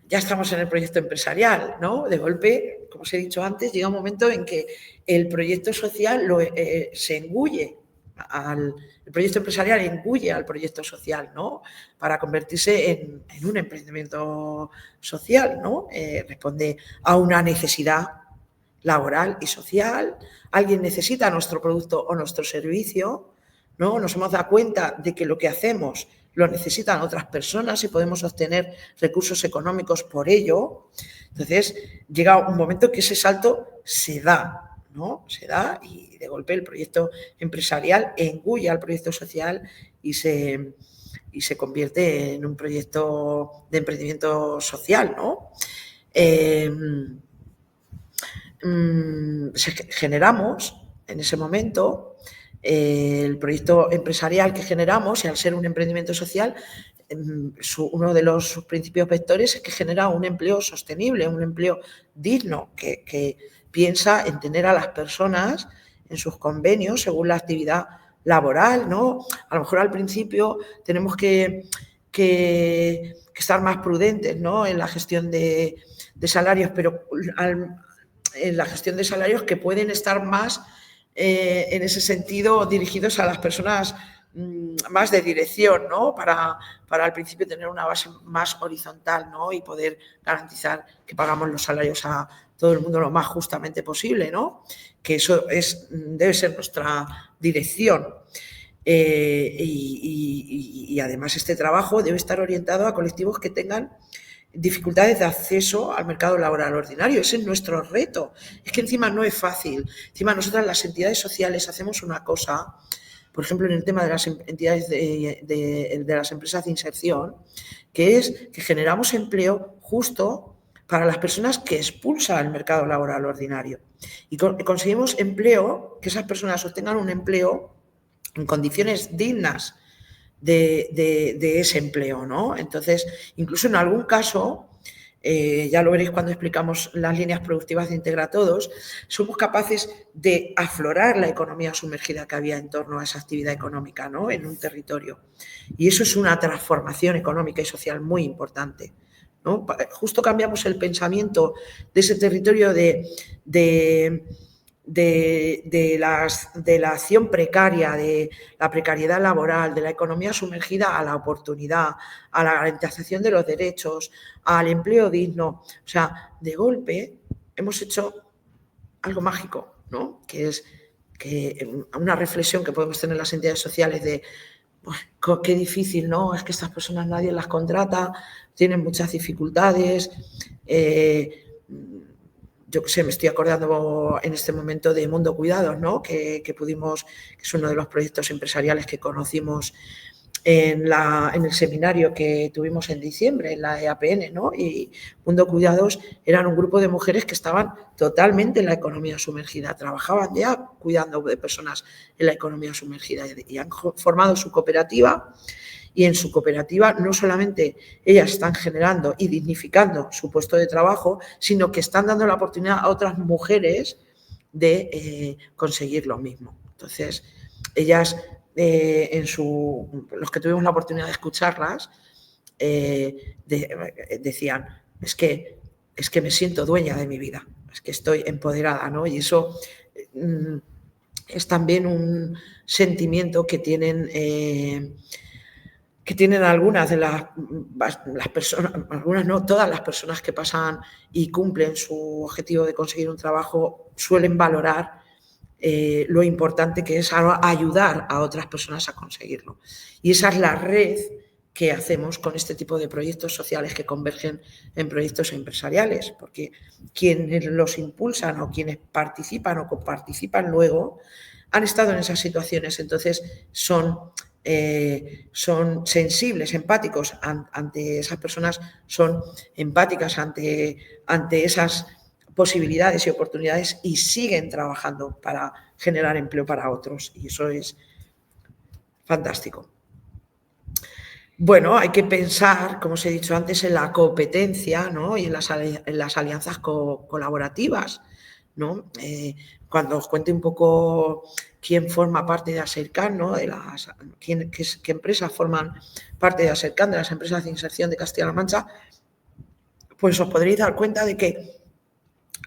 Ya estamos en el proyecto empresarial, ¿no? De golpe, como os he dicho antes, llega un momento en que el proyecto social se engulle el proyecto empresarial engulle al proyecto social, ¿no? Para convertirse en un emprendimiento social, ¿no? Responde a una necesidad laboral y social. Alguien necesita nuestro producto o nuestro servicio, ¿no? Nos hemos dado cuenta de que lo que hacemos lo necesitan otras personas y podemos obtener recursos económicos por ello. Entonces, llega un momento que ese salto se da, ¿no? Se da y de golpe el proyecto empresarial engulle al proyecto social y se convierte en un proyecto de emprendimiento social, ¿no? Generamos en ese momento el proyecto empresarial que generamos, y al ser un emprendimiento social, uno de los principios vectores es que genera un empleo sostenible, un empleo digno, que piensa en tener a las personas en sus convenios según la actividad laboral, ¿no? A lo mejor al principio tenemos que estar más prudentes, ¿no? En la gestión de salarios, pero en la gestión de salarios que pueden estar más en ese sentido dirigidos a las personas más de dirección, ¿no? Para al principio tener una base más horizontal, ¿no? Y poder garantizar que pagamos los salarios a todo el mundo lo más justamente posible, ¿no? Que eso debe ser nuestra dirección. Y además este trabajo debe estar orientado a colectivos que tengan dificultades de acceso al mercado laboral ordinario. Ese es nuestro reto. Es que encima no es fácil. Encima nosotras las entidades sociales hacemos una cosa, por ejemplo, en el tema de las entidades de las empresas de inserción, que es que generamos empleo justo para las personas que expulsan el mercado laboral ordinario. Y conseguimos empleo, que esas personas obtengan un empleo en condiciones dignas de ese empleo, ¿no? Entonces, incluso en algún caso, ya lo veréis cuando explicamos las líneas productivas de Integra Todos, somos capaces de aflorar la economía sumergida que había en torno a esa actividad económica, ¿no?, en un territorio. Y eso es una transformación económica y social muy importante, ¿no? Justo cambiamos el pensamiento de ese territorio de la acción precaria, de la precariedad laboral, de la economía sumergida a la oportunidad, a la garantización de los derechos, al empleo digno. O sea, de golpe hemos hecho algo mágico, ¿no? Que es una reflexión que podemos tener las entidades sociales de qué difícil, ¿no? Es que estas personas nadie las contrata, tienen muchas dificultades. Yo qué sé, me estoy acordando en este momento de Mundo Cuidados, ¿no? Que es uno de los proyectos empresariales que conocimos en el seminario que tuvimos en diciembre, en la EAPN, ¿no? Y Mundo Cuidados eran un grupo de mujeres que estaban totalmente en la economía sumergida, trabajaban ya cuidando de personas en la economía sumergida y han formado su cooperativa. Y en su cooperativa no solamente ellas están generando y dignificando su puesto de trabajo, sino que están dando la oportunidad a otras mujeres de conseguir lo mismo. Entonces, ellas, los que tuvimos la oportunidad de escucharlas, decían, es que me siento dueña de mi vida, es que estoy empoderada, ¿no? Y eso es también un sentimiento que tienen algunas de las personas, algunas no, todas las personas que pasan y cumplen su objetivo de conseguir un trabajo, suelen valorar lo importante que es ayudar a otras personas a conseguirlo. Y esa es la red que hacemos con este tipo de proyectos sociales que convergen en proyectos empresariales, porque quienes los impulsan o quienes participan o coparticipan luego han estado en esas situaciones, entonces son sensibles, empáticos ante esas personas, son empáticas ante esas posibilidades y oportunidades y siguen trabajando para generar empleo para otros. Y eso es fantástico. Bueno, hay que pensar, como os he dicho antes, en la competencia, ¿no? Y en las alianzas colaborativas, ¿no? Cuando os cuente un poco quién forma parte de Asercan, ¿no? Qué empresas forman parte de Asercan, de las empresas de inserción de Castilla-La Mancha, pues os podréis dar cuenta de que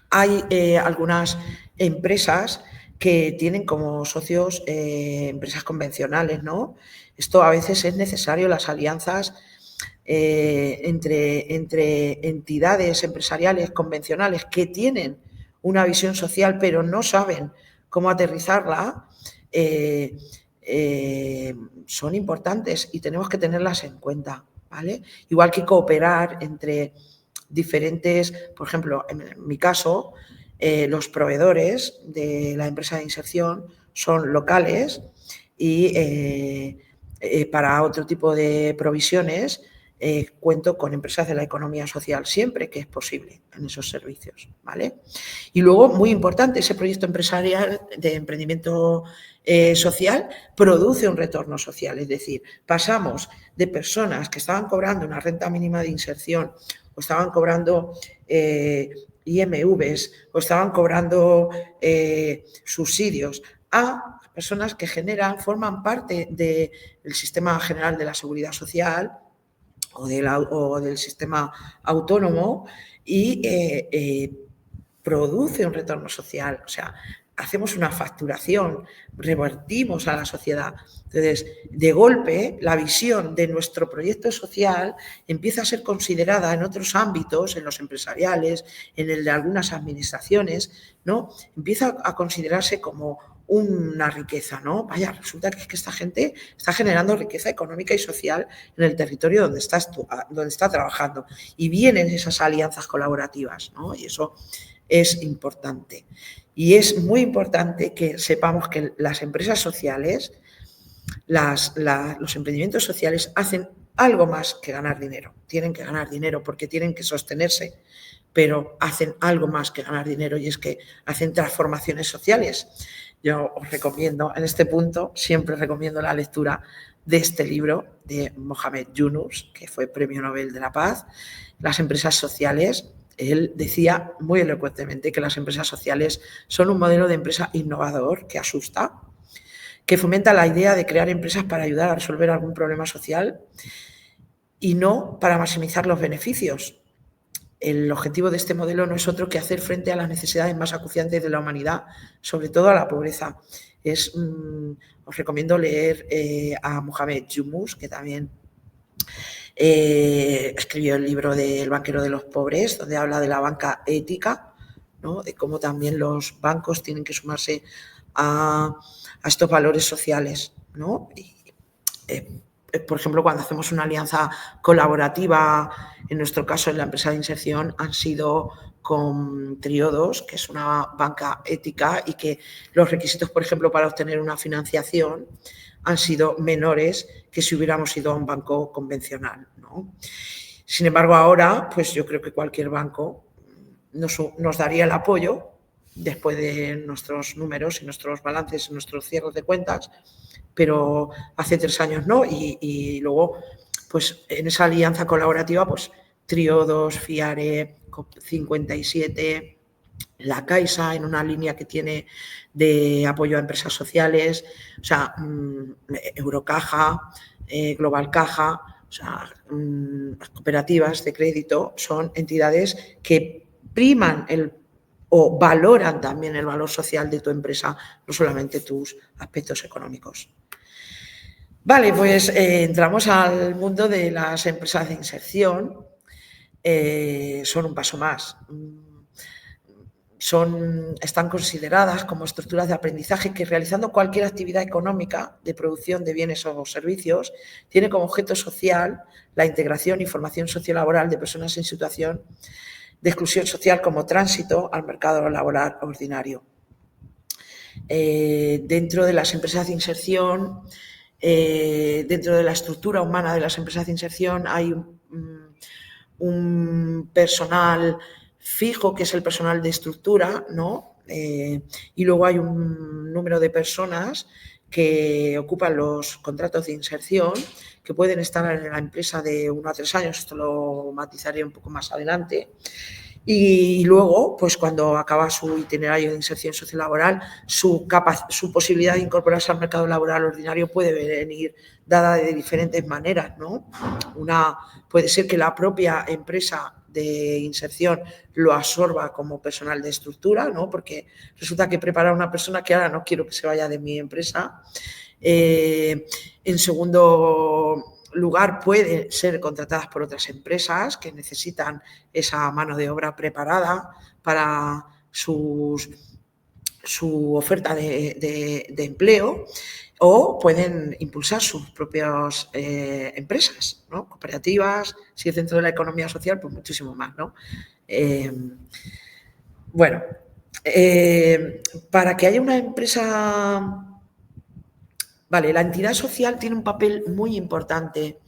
hay algunas empresas que tienen como socios empresas convencionales, ¿no? Esto a veces es necesario, las alianzas entre entidades empresariales convencionales que tienen una visión social pero no saben cómo aterrizarla, son importantes y tenemos que tenerlas en cuenta, ¿vale? Igual que cooperar entre diferentes, por ejemplo, en mi caso, los proveedores de la empresa de inserción son locales y para otro tipo de provisiones cuento con empresas de la economía social siempre que es posible en esos servicios, ¿vale? Y luego, muy importante, ese proyecto empresarial de emprendimiento social produce un retorno social, es decir, pasamos de personas que estaban cobrando una renta mínima de inserción o estaban cobrando IMVs o estaban cobrando subsidios a personas que forman parte del sistema general de la seguridad social o del sistema autónomo y produce un retorno social. O sea, hacemos una facturación, revertimos a la sociedad. Entonces, de golpe, la visión de nuestro proyecto social empieza a ser considerada en otros ámbitos, en los empresariales, en el de algunas administraciones, ¿no? Empieza a considerarse como una riqueza, ¿no? Vaya, resulta que esta gente está generando riqueza económica y social en el territorio donde está trabajando. Y vienen esas alianzas colaborativas, ¿no? Y eso es importante. Y es muy importante que sepamos que las empresas sociales, los emprendimientos sociales hacen algo más que ganar dinero. Tienen que ganar dinero porque tienen que sostenerse, pero hacen algo más que ganar dinero y es que hacen transformaciones sociales. yo os recomiendo, en este punto, siempre recomiendo la lectura de este libro de Mohamed Yunus, que fue Premio Nobel de la Paz, Las empresas sociales. Él decía muy elocuentemente que las empresas sociales son un modelo de empresa innovador que asusta, que fomenta la idea de crear empresas para ayudar a resolver algún problema social y no para maximizar los beneficios. El objetivo de este modelo no es otro que hacer frente a las necesidades más acuciantes de la humanidad, sobre todo a la pobreza. Os recomiendo leer a Mohamed Yunus, que también escribió el libro de El banquero de los pobres, donde habla de la banca ética, ¿no? De cómo también los bancos tienen que sumarse a estos valores sociales, ¿no? Por ejemplo, cuando hacemos una alianza colaborativa, en nuestro caso en la empresa de inserción, han sido con Triodos, que es una banca ética, y que los requisitos, por ejemplo, para obtener una financiación han sido menores que si hubiéramos ido a un banco convencional, ¿no? Sin embargo, ahora, pues yo creo que cualquier banco nos daría el apoyo después de nuestros números y nuestros balances y nuestros cierres de cuentas, pero hace 3 años no, y luego, pues en esa alianza colaborativa, pues Triodos, Fiare, COP57, la Caixa, en una línea que tiene de apoyo a empresas sociales, o sea, Eurocaja, Global Caja, o sea, las cooperativas de crédito son entidades que priman o valoran también el valor social de tu empresa, no solamente tus aspectos económicos. Vale, pues entramos al mundo de las empresas de inserción. Son un paso más. Están consideradas como estructuras de aprendizaje que, realizando cualquier actividad económica de producción de bienes o servicios, tiene como objeto social la integración y formación sociolaboral de personas en situación de exclusión social como tránsito al mercado laboral ordinario. Dentro de las empresas de inserción, dentro de la estructura humana de las empresas de inserción, hay un personal fijo, que es el personal de estructura, ¿no? Y luego hay un número de personas que ocupan los contratos de inserción, que pueden estar en la empresa de 1 a 3 años, esto lo matizaré un poco más adelante. Y luego, pues cuando acaba su itinerario de inserción sociolaboral, su posibilidad de incorporarse al mercado laboral ordinario puede venir dada de diferentes maneras, ¿no? Una puede ser que la propia empresa de inserción lo absorba como personal de estructura, ¿no? Porque resulta que prepara a una persona que ahora no quiero que se vaya de mi empresa. En segundo lugar, pueden ser contratadas por otras empresas que necesitan esa mano de obra preparada para su oferta de empleo, o pueden impulsar sus propias empresas, ¿no? Cooperativas, si es dentro de la economía social, pues muchísimo más, ¿no? Bueno, para que haya una empresa... Vale, la entidad social tiene un papel muy importante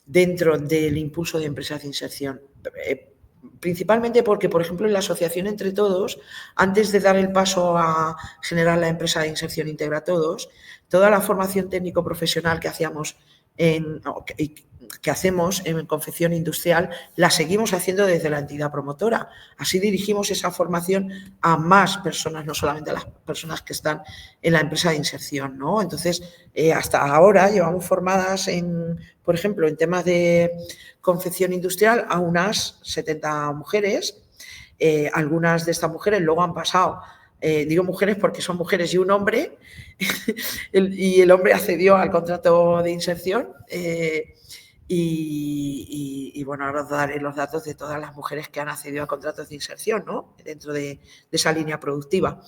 dentro del impulso de empresas de inserción, principalmente porque, por ejemplo, en la asociación Entre Todos, antes de dar el paso a generar la empresa de inserción Integra a Todos, toda la formación técnico-profesional que hacemos que hacemos en confección industrial, la seguimos haciendo desde la entidad promotora. Así dirigimos esa formación a más personas, no solamente a las personas que están en la empresa de inserción, ¿no? Entonces, hasta ahora llevamos formadas, por ejemplo, en temas de confección industrial a unas 70 mujeres. Algunas de estas mujeres luego han pasado, digo mujeres porque son mujeres y un hombre, y el hombre accedió al contrato de inserción. Y bueno, ahora os daré los datos de todas las mujeres que han accedido a contratos de inserción, ¿no? Dentro de esa línea productiva.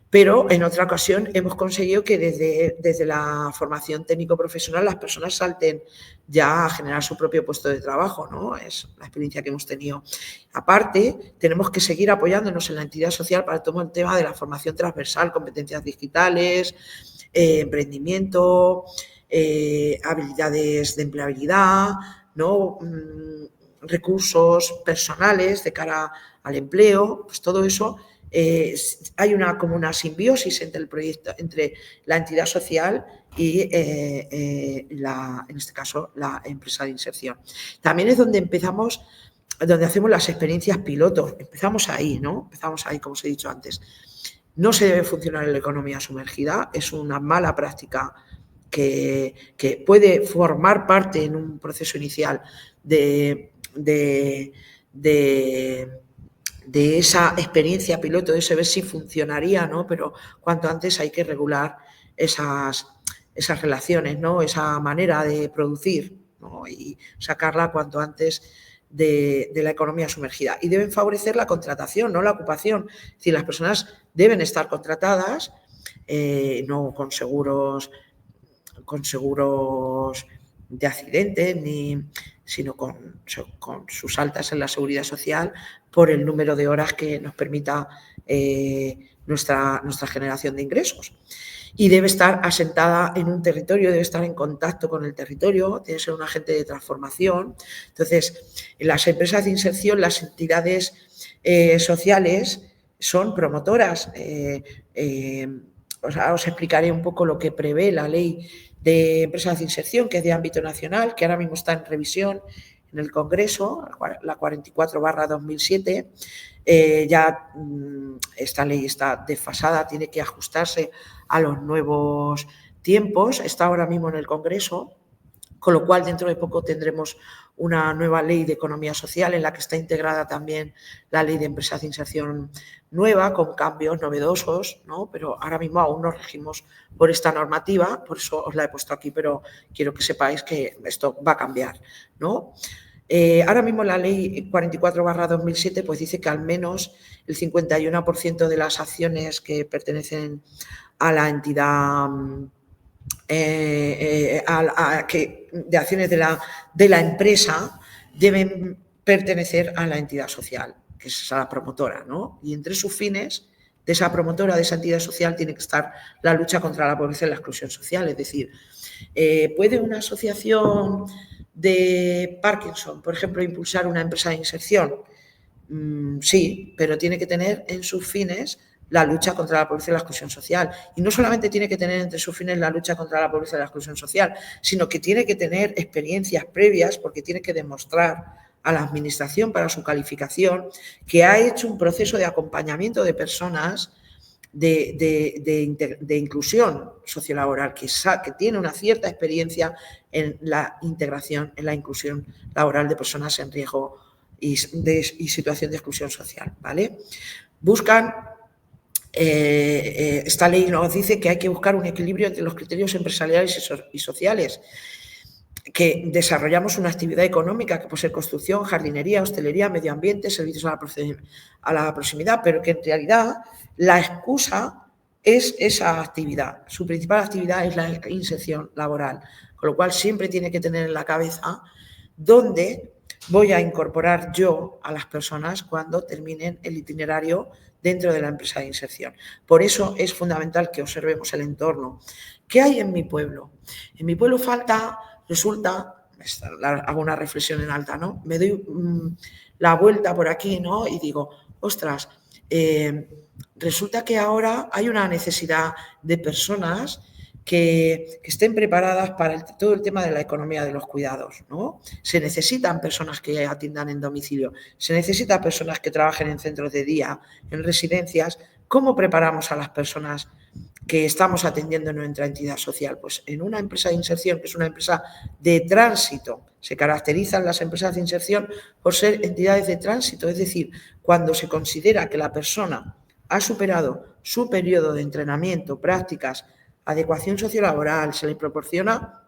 Pero en otra ocasión hemos conseguido que desde la formación técnico-profesional las personas salten ya a generar su propio puesto de trabajo, ¿no? Es la experiencia que hemos tenido. Aparte, tenemos que seguir apoyándonos en la entidad social para todo el tema de la formación transversal, competencias digitales, emprendimiento, habilidades de empleabilidad, ¿no? Recursos personales de cara al empleo, pues todo eso hay como una simbiosis entre el proyecto, entre la entidad social y, en este caso, la empresa de inserción. También es donde empezamos, donde hacemos las experiencias pilotos. Empezamos ahí, ¿no? Empezamos ahí, como os he dicho antes. No se debe funcionar en la economía sumergida, es una mala práctica que puede formar parte en un proceso inicial de esa experiencia piloto, de ese ver si funcionaría, ¿no? Pero cuanto antes hay que regular esas relaciones, ¿no? Esa manera de producir, ¿no? Y sacarla cuanto antes de la economía sumergida. Y deben favorecer la contratación, no la ocupación. Es decir, las personas deben estar contratadas, no con seguros de accidente, sino con sus altas en la seguridad social por el número de horas que nos permita nuestra generación de ingresos. Y debe estar asentada en un territorio, debe estar en contacto con el territorio, debe ser un agente de transformación. Entonces, en las empresas de inserción, las entidades sociales son promotoras. Os explicaré un poco lo que prevé la ley de empresas de inserción, que es de ámbito nacional, que ahora mismo está en revisión en el Congreso, la 44/2007. Ya esta ley está desfasada, tiene que ajustarse a los nuevos tiempos, está ahora mismo en el Congreso, con lo cual dentro de poco tendremos una nueva ley de economía social en la que está integrada también la ley de empresas de inserción nueva, con cambios novedosos, ¿no? Pero ahora mismo aún nos regimos por esta normativa, por eso os la he puesto aquí, pero quiero que sepáis que esto va a cambiar, ¿no? Ahora mismo la ley 44/2007 pues dice que al menos el 51% de las acciones que pertenecen a la entidad de acciones de la empresa deben pertenecer a la entidad social, que es a la promotora, ¿no? Y entre sus fines de esa promotora, de esa entidad social, tiene que estar la lucha contra la pobreza y la exclusión social. Es decir, ¿puede una asociación de Parkinson, por ejemplo, impulsar una empresa de inserción? Sí, pero tiene que tener en sus fines la lucha contra la pobreza y la exclusión social. Y no solamente tiene que tener entre sus fines la lucha contra la pobreza y la exclusión social, sino que tiene que tener experiencias previas, porque tiene que demostrar a la Administración para su calificación que ha hecho un proceso de acompañamiento de personas de inclusión sociolaboral, que tiene una cierta experiencia en la integración, en la inclusión laboral de personas en riesgo y situación de exclusión social, ¿vale? Buscan, esta ley nos dice que hay que buscar un equilibrio entre los criterios empresariales y sociales, que desarrollamos una actividad económica que puede ser construcción, jardinería, hostelería, medio ambiente, servicios a la proximidad, pero que en realidad la excusa es esa actividad. Su principal actividad es la inserción laboral, con lo cual siempre tiene que tener en la cabeza dónde voy a incorporar yo a las personas cuando terminen el itinerario dentro de la empresa de inserción. Por eso es fundamental que observemos el entorno. ¿Qué hay en mi pueblo? En mi pueblo resulta, hago una reflexión en alta, ¿no? Me doy la vuelta por aquí, ¿no? Y digo, ostras, resulta que ahora hay una necesidad de personas que estén preparadas para todo el tema de la economía de los cuidados, ¿no? Se necesitan personas que atiendan en domicilio, se necesitan personas que trabajen en centros de día, en residencias. ¿Cómo preparamos a las personas que estamos atendiendo en nuestra entidad social? Pues en una empresa de inserción, que es una empresa de tránsito. Se caracterizan las empresas de inserción por ser entidades de tránsito, es decir, cuando se considera que la persona ha superado su periodo de entrenamiento, prácticas, adecuación sociolaboral, se le proporciona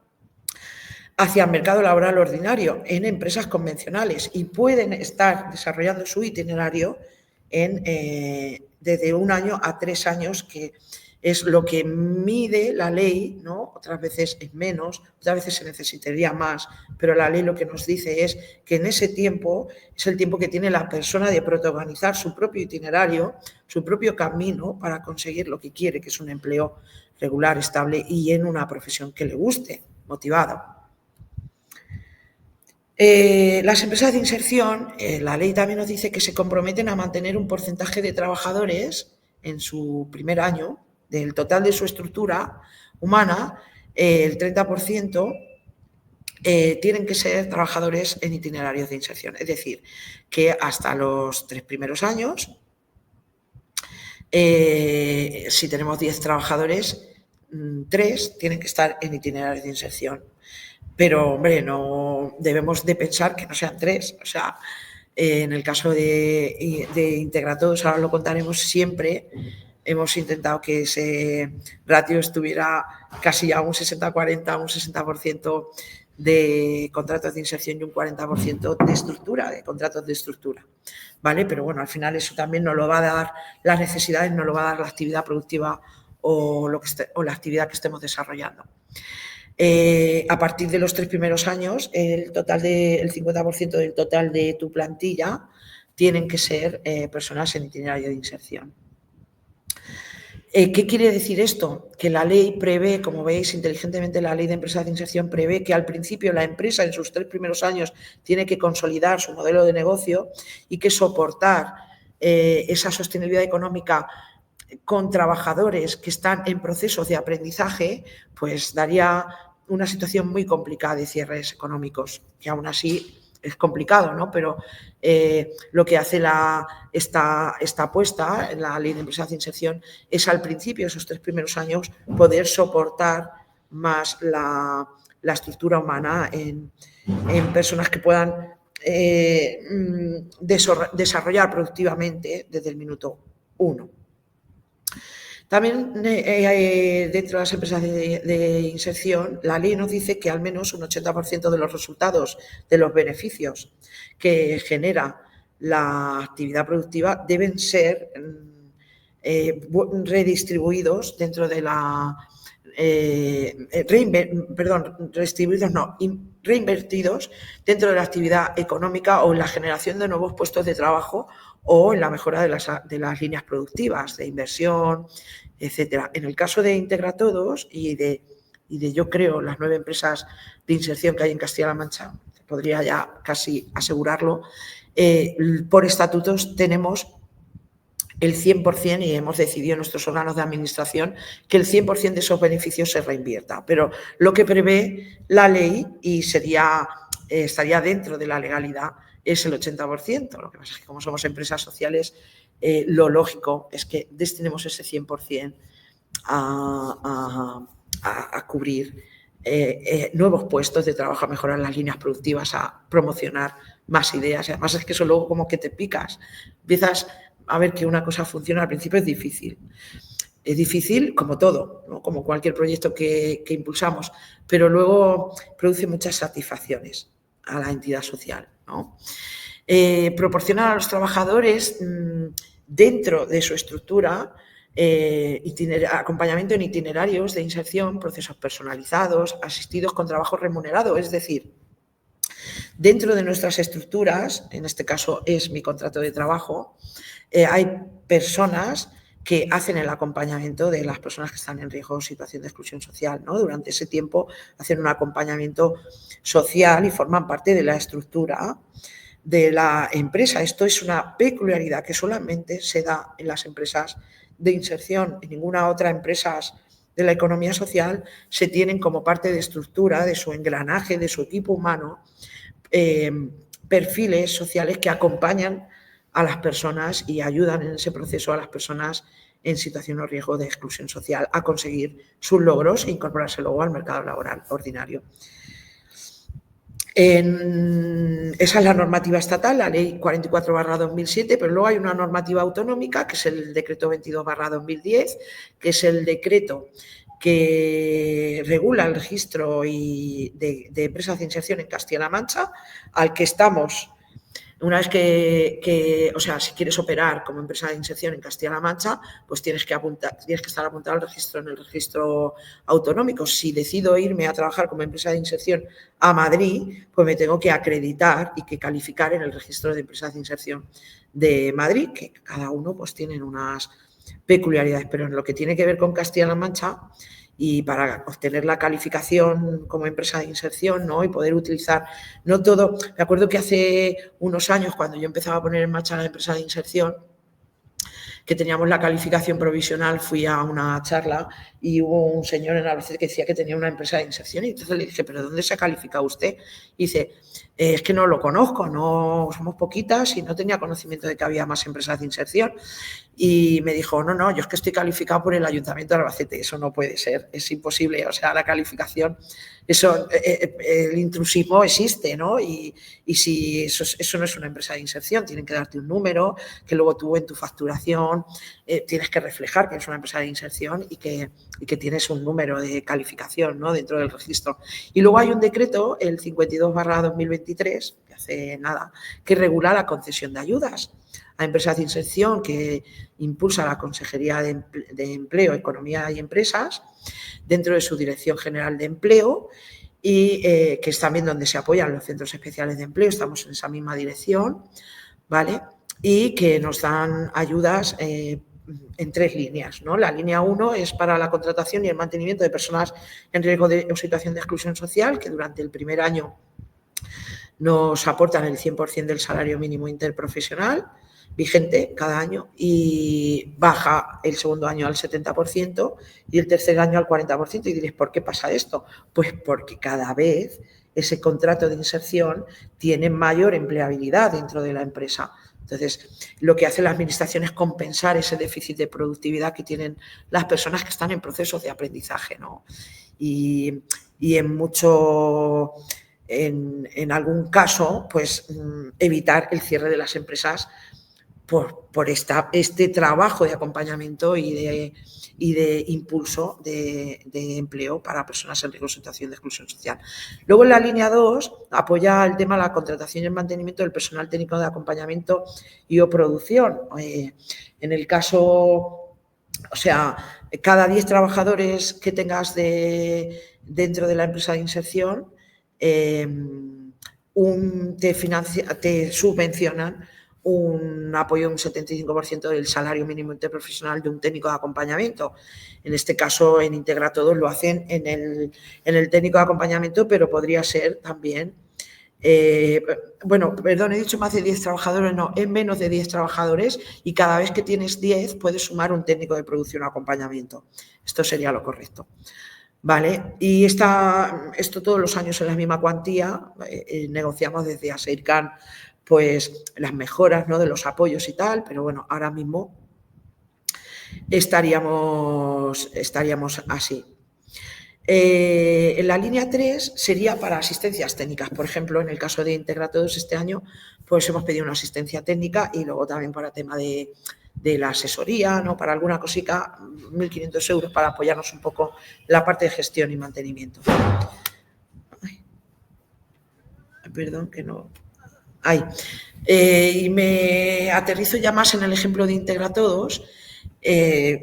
hacia el mercado laboral ordinario en empresas convencionales y pueden estar desarrollando su itinerario desde 1 año a 3 años, que es lo que mide la ley, ¿no? Otras veces es menos, otras veces se necesitaría más, pero la ley lo que nos dice es que en ese tiempo es el tiempo que tiene la persona de protagonizar su propio itinerario, su propio camino para conseguir lo que quiere, que es un empleo regular, estable y en una profesión que le guste, motivado. Las empresas de inserción, la ley también nos dice que se comprometen a mantener un porcentaje de trabajadores en su primer año del total de su estructura humana, el 30%, tienen que ser trabajadores en itinerarios de inserción. Es decir, que hasta los 3 primeros años, si tenemos 10 trabajadores, 3 tienen que estar en itinerarios de inserción. Pero, hombre, no debemos de pensar que no sean 3. O sea, en el caso de Integratodos, ahora lo contaremos, siempre hemos intentado que ese ratio estuviera casi a un 60-40, un 60% de contratos de inserción y un 40% de estructura, de contratos de estructura, ¿vale? Pero bueno, al final eso también nos lo va a dar las necesidades, nos lo va a dar la actividad productiva o la actividad que estemos desarrollando. A partir de los 3 primeros años, el 50% del total de tu plantilla tienen que ser personas en itinerario de inserción. ¿Qué quiere decir esto? Que la ley prevé, como veis, inteligentemente la ley de empresas de inserción prevé que al principio la empresa en sus 3 primeros años tiene que consolidar su modelo de negocio y que soportar esa sostenibilidad económica con trabajadores que están en procesos de aprendizaje, pues daría una situación muy complicada de cierres económicos, que aún así es complicado, ¿no? Pero lo que hace esta apuesta en la ley de empresas de inserción es al principio, esos 3 primeros años, poder soportar más la estructura humana en personas que puedan desarrollar productivamente desde el minuto 1. También dentro de las empresas de inserción, la ley nos dice que al menos un 80% de los resultados, de los beneficios que genera la actividad productiva deben ser redistribuidos dentro de la... reinvertidos dentro de la actividad económica o en la generación de nuevos puestos de trabajo o en la mejora de las líneas productivas, de inversión, etcétera. En el caso de Integratodos y de yo creo, las 9 empresas de inserción que hay en Castilla-La Mancha, podría ya casi asegurarlo, por estatutos tenemos el 100% y hemos decidido en nuestros órganos de administración que el 100% de esos beneficios se reinvierta. Pero lo que prevé la ley y estaría dentro de la legalidad es el 80%. Lo que pasa es que como somos empresas sociales, lo lógico es que destinemos ese 100% a cubrir nuevos puestos de trabajo, a mejorar las líneas productivas, a promocionar más ideas. Además es que eso luego como que te picas. Empiezas a ver que una cosa funciona. Al principio es difícil. Es difícil como todo, ¿no? Como cualquier proyecto que impulsamos, pero luego produce muchas satisfacciones a la entidad social, ¿no? Proporcionar a los trabajadores dentro de su estructura acompañamiento en itinerarios de inserción, procesos personalizados, asistidos con trabajo remunerado, es decir, dentro de nuestras estructuras, en este caso es mi contrato de trabajo, hay personas que hacen el acompañamiento de las personas que están en riesgo o situación de exclusión social, ¿no? Durante ese tiempo hacen un acompañamiento social y forman parte de la estructura de la empresa. Esto es una peculiaridad que solamente se da en las empresas de inserción. En ninguna otra empresa de la economía social se tienen como parte de estructura, de su engranaje, de su equipo humano, perfiles sociales que acompañan a las personas y ayudan en ese proceso a las personas en situación o riesgo de exclusión social a conseguir sus logros e incorporarse luego al mercado laboral ordinario. Esa es la normativa estatal, la ley 44/2007, pero luego hay una normativa autonómica, que es el decreto 22/2010, que es el decreto que regula el registro de empresas de inserción en Castilla-La Mancha, al que estamos, una vez o sea, si quieres operar como empresa de inserción en Castilla-La Mancha, pues tienes que estar apuntado al registro en el registro autonómico. Si decido irme a trabajar como empresa de inserción a Madrid, pues me tengo que acreditar y que calificar en el registro de empresas de inserción de Madrid, que cada uno pues tienen unas peculiaridades, pero en lo que tiene que ver con Castilla-La Mancha y para obtener la calificación como empresa de inserción, ¿no? Y poder utilizar, no todo. Me acuerdo que hace unos años, cuando yo empezaba a poner en marcha la empresa de inserción, que teníamos la calificación provisional, fui a una charla y hubo un señor en Albacete que decía que tenía una empresa de inserción y entonces le dije, ¿pero dónde se ha calificado usted? Y dice, es que no lo conozco, no somos poquitas y no tenía conocimiento de que había más empresas de inserción. Y me dijo, no, yo es que estoy calificado por el Ayuntamiento de Albacete, eso no puede ser, es imposible, o sea, la calificación, eso, el intrusismo existe, ¿no? Y si eso no es una empresa de inserción, tienen que darte un número, que luego tú en tu facturación tienes que reflejar que es una empresa de inserción y que tienes un número de calificación, ¿no? Dentro del registro. Y luego hay un decreto, el 52/2023, que hace nada, que regula la concesión de ayudas a empresas de inserción, que impulsa la Consejería de Empleo, Economía y Empresas dentro de su Dirección General de Empleo y que es también donde se apoyan los centros especiales de empleo, estamos en esa misma dirección, ¿vale? Y que nos dan ayudas en 3 líneas, ¿no? La línea 1 es para la contratación y el mantenimiento de personas en riesgo de o situación de exclusión social, que durante el primer año nos aportan el 100% del salario mínimo interprofesional vigente cada año y baja el segundo año al 70% y el tercer año al 40%. Y diréis, ¿por qué pasa esto? Pues porque cada vez ese contrato de inserción tiene mayor empleabilidad dentro de la empresa. Entonces, lo que hace la Administración es compensar ese déficit de productividad que tienen las personas que están en procesos de aprendizaje, ¿no? Y en algún caso, pues evitar el cierre de las empresas por este trabajo de acompañamiento y de impulso de empleo para personas en riesgo de situación de exclusión social. Luego, en la línea 2, apoya el tema de la contratación y el mantenimiento del personal técnico de acompañamiento y o producción. En el caso, o sea, cada 10 trabajadores que tengas dentro de la empresa de inserción, te subvencionan un apoyo de un 75% del salario mínimo interprofesional de un técnico de acompañamiento. En este caso, en Integra Todos lo hacen en el técnico de acompañamiento, pero podría ser también, bueno, perdón, he dicho más de 10 trabajadores, no, es menos de 10 trabajadores y cada vez que tienes 10 puedes sumar un técnico de producción o acompañamiento. Esto sería lo correcto. Vale, y esto todos los años en la misma cuantía, negociamos desde ASEIRCAN pues las mejoras, ¿no? De los apoyos y tal, pero bueno, ahora mismo estaríamos así. En la línea 3 sería para asistencias técnicas. Por ejemplo, en el caso de Integra Todos este año, pues hemos pedido una asistencia técnica y luego también para tema de la asesoría, ¿no? Para alguna cosita, 1.500 euros para apoyarnos un poco la parte de gestión y mantenimiento. Ay, perdón, que no... y me aterrizo ya más en el ejemplo de Integra Todos.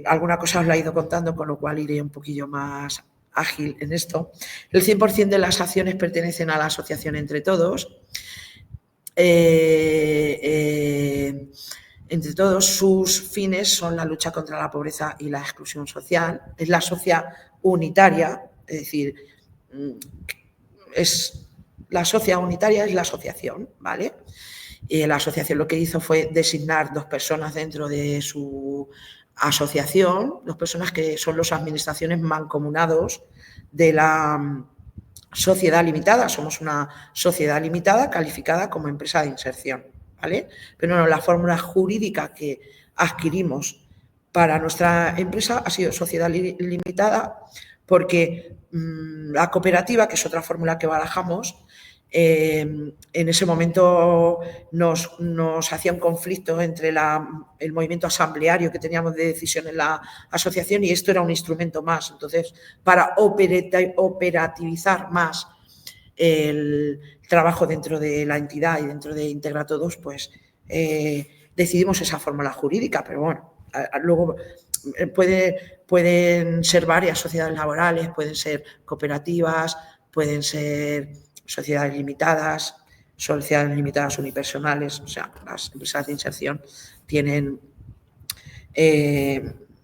Alguna cosa os la he ido contando, con lo cual iré un poquillo más ágil en esto. El 100% de las acciones pertenecen a la asociación Entre Todos. Entre Todos, sus fines son la lucha contra la pobreza y la exclusión social. Es la sociedad unitaria, es decir, la sociedad unitaria es la asociación, ¿vale? La asociación lo que hizo fue designar 2 personas dentro de su asociación, 2 personas que son las administraciones mancomunados de la sociedad limitada. Somos una sociedad limitada calificada como empresa de inserción, ¿vale? Pero no, la fórmula jurídica que adquirimos para nuestra empresa ha sido sociedad limitada porque la cooperativa, que es otra fórmula que barajamos, en ese momento nos hacía un conflicto entre el movimiento asambleario que teníamos de decisión en la asociación y esto era un instrumento más. Entonces, para operativizar más el trabajo dentro de la entidad y dentro de Integra Todos, pues decidimos esa fórmula jurídica, pero bueno, luego pueden ser varias sociedades laborales, pueden ser cooperativas, pueden ser sociedades limitadas unipersonales. O sea, las empresas de inserción tienen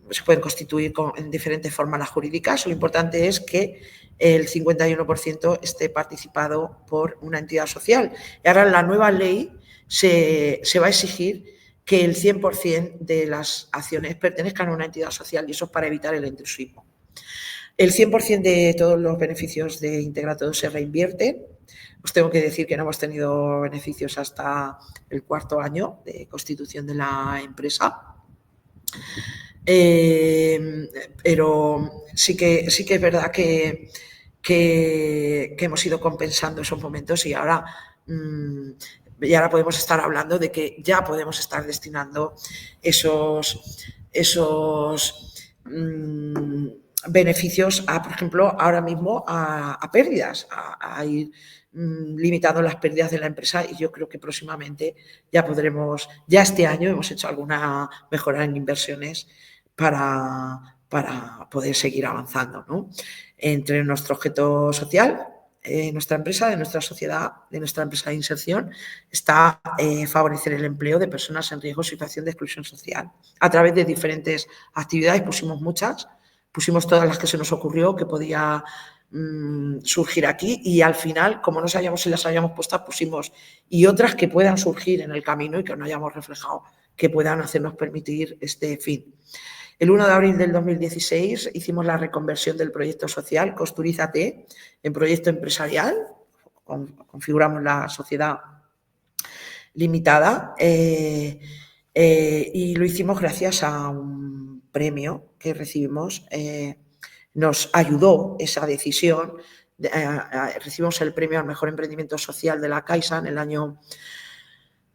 se pueden constituir en diferentes formas jurídicas. Lo importante es que el 51% esté participado por una entidad social. Y ahora en la nueva ley se va a exigir que el 100% de las acciones pertenezcan a una entidad social, y eso es para evitar el intrusismo. El 100% de todos los beneficios de Integra Todo se reinvierten. Os tengo que decir que no hemos tenido beneficios hasta el 4º año de constitución de la empresa. Pero sí que es verdad que hemos ido compensando esos momentos y ahora podemos estar hablando de que ya podemos estar destinando esos beneficios por ejemplo, ahora mismo a pérdidas, a ir limitando las pérdidas de la empresa, y yo creo que próximamente ya este año hemos hecho alguna mejora en inversiones para poder seguir avanzando, ¿no? Entre nuestro objeto social, nuestra empresa, de nuestra sociedad, de nuestra empresa de inserción, está favorecer el empleo de personas en riesgo de situación de exclusión social. A través de diferentes actividades, pusimos todas las que se nos ocurrió que podía surgir aquí, y al final, como no sabíamos si las habíamos puestas, pusimos y otras que puedan surgir en el camino y que no hayamos reflejado, que puedan hacernos permitir este fin. El 1 de abril del 2016 hicimos la reconversión del proyecto social Costurízate en proyecto empresarial, configuramos la sociedad limitada y lo hicimos gracias a un premio que recibimos. Nos ayudó esa decisión. Recibimos el premio al mejor emprendimiento social de la Caixa en el año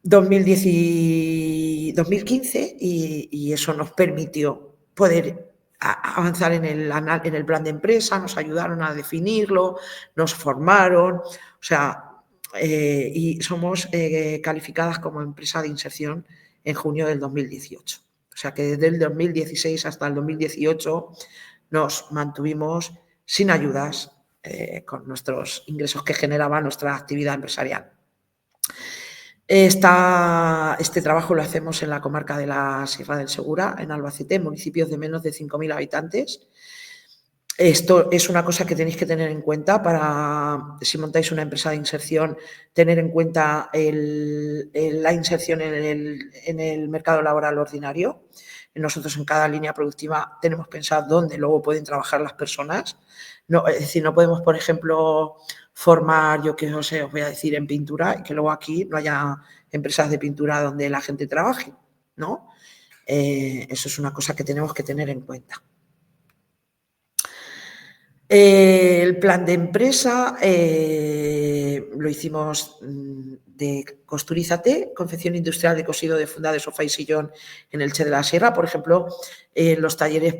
2015 y eso nos permitió poder avanzar en el plan de empresa, nos ayudaron a definirlo, nos formaron, o sea, y somos calificadas como empresa de inserción en junio del 2018. O sea que desde el 2016 hasta el 2018 nos mantuvimos sin ayudas con nuestros ingresos que generaba nuestra actividad empresarial. Este trabajo lo hacemos en la comarca de la Sierra del Segura, en Albacete, en municipios de menos de 5.000 habitantes. Esto es una cosa que tenéis que tener en cuenta para, si montáis una empresa de inserción, tener en cuenta la inserción en el mercado laboral ordinario. Nosotros en cada línea productiva tenemos pensado dónde luego pueden trabajar las personas. No, es decir, no podemos, por ejemplo, formar, yo qué sé, os voy a decir, en pintura y que luego aquí no haya empresas de pintura donde la gente trabaje, ¿no? Eso es una cosa que tenemos que tener en cuenta. El plan de empresa lo hicimos de Costurízate, confección industrial de cosido de funda de sofá y sillón en Elche de la Sierra. Por ejemplo, en los talleres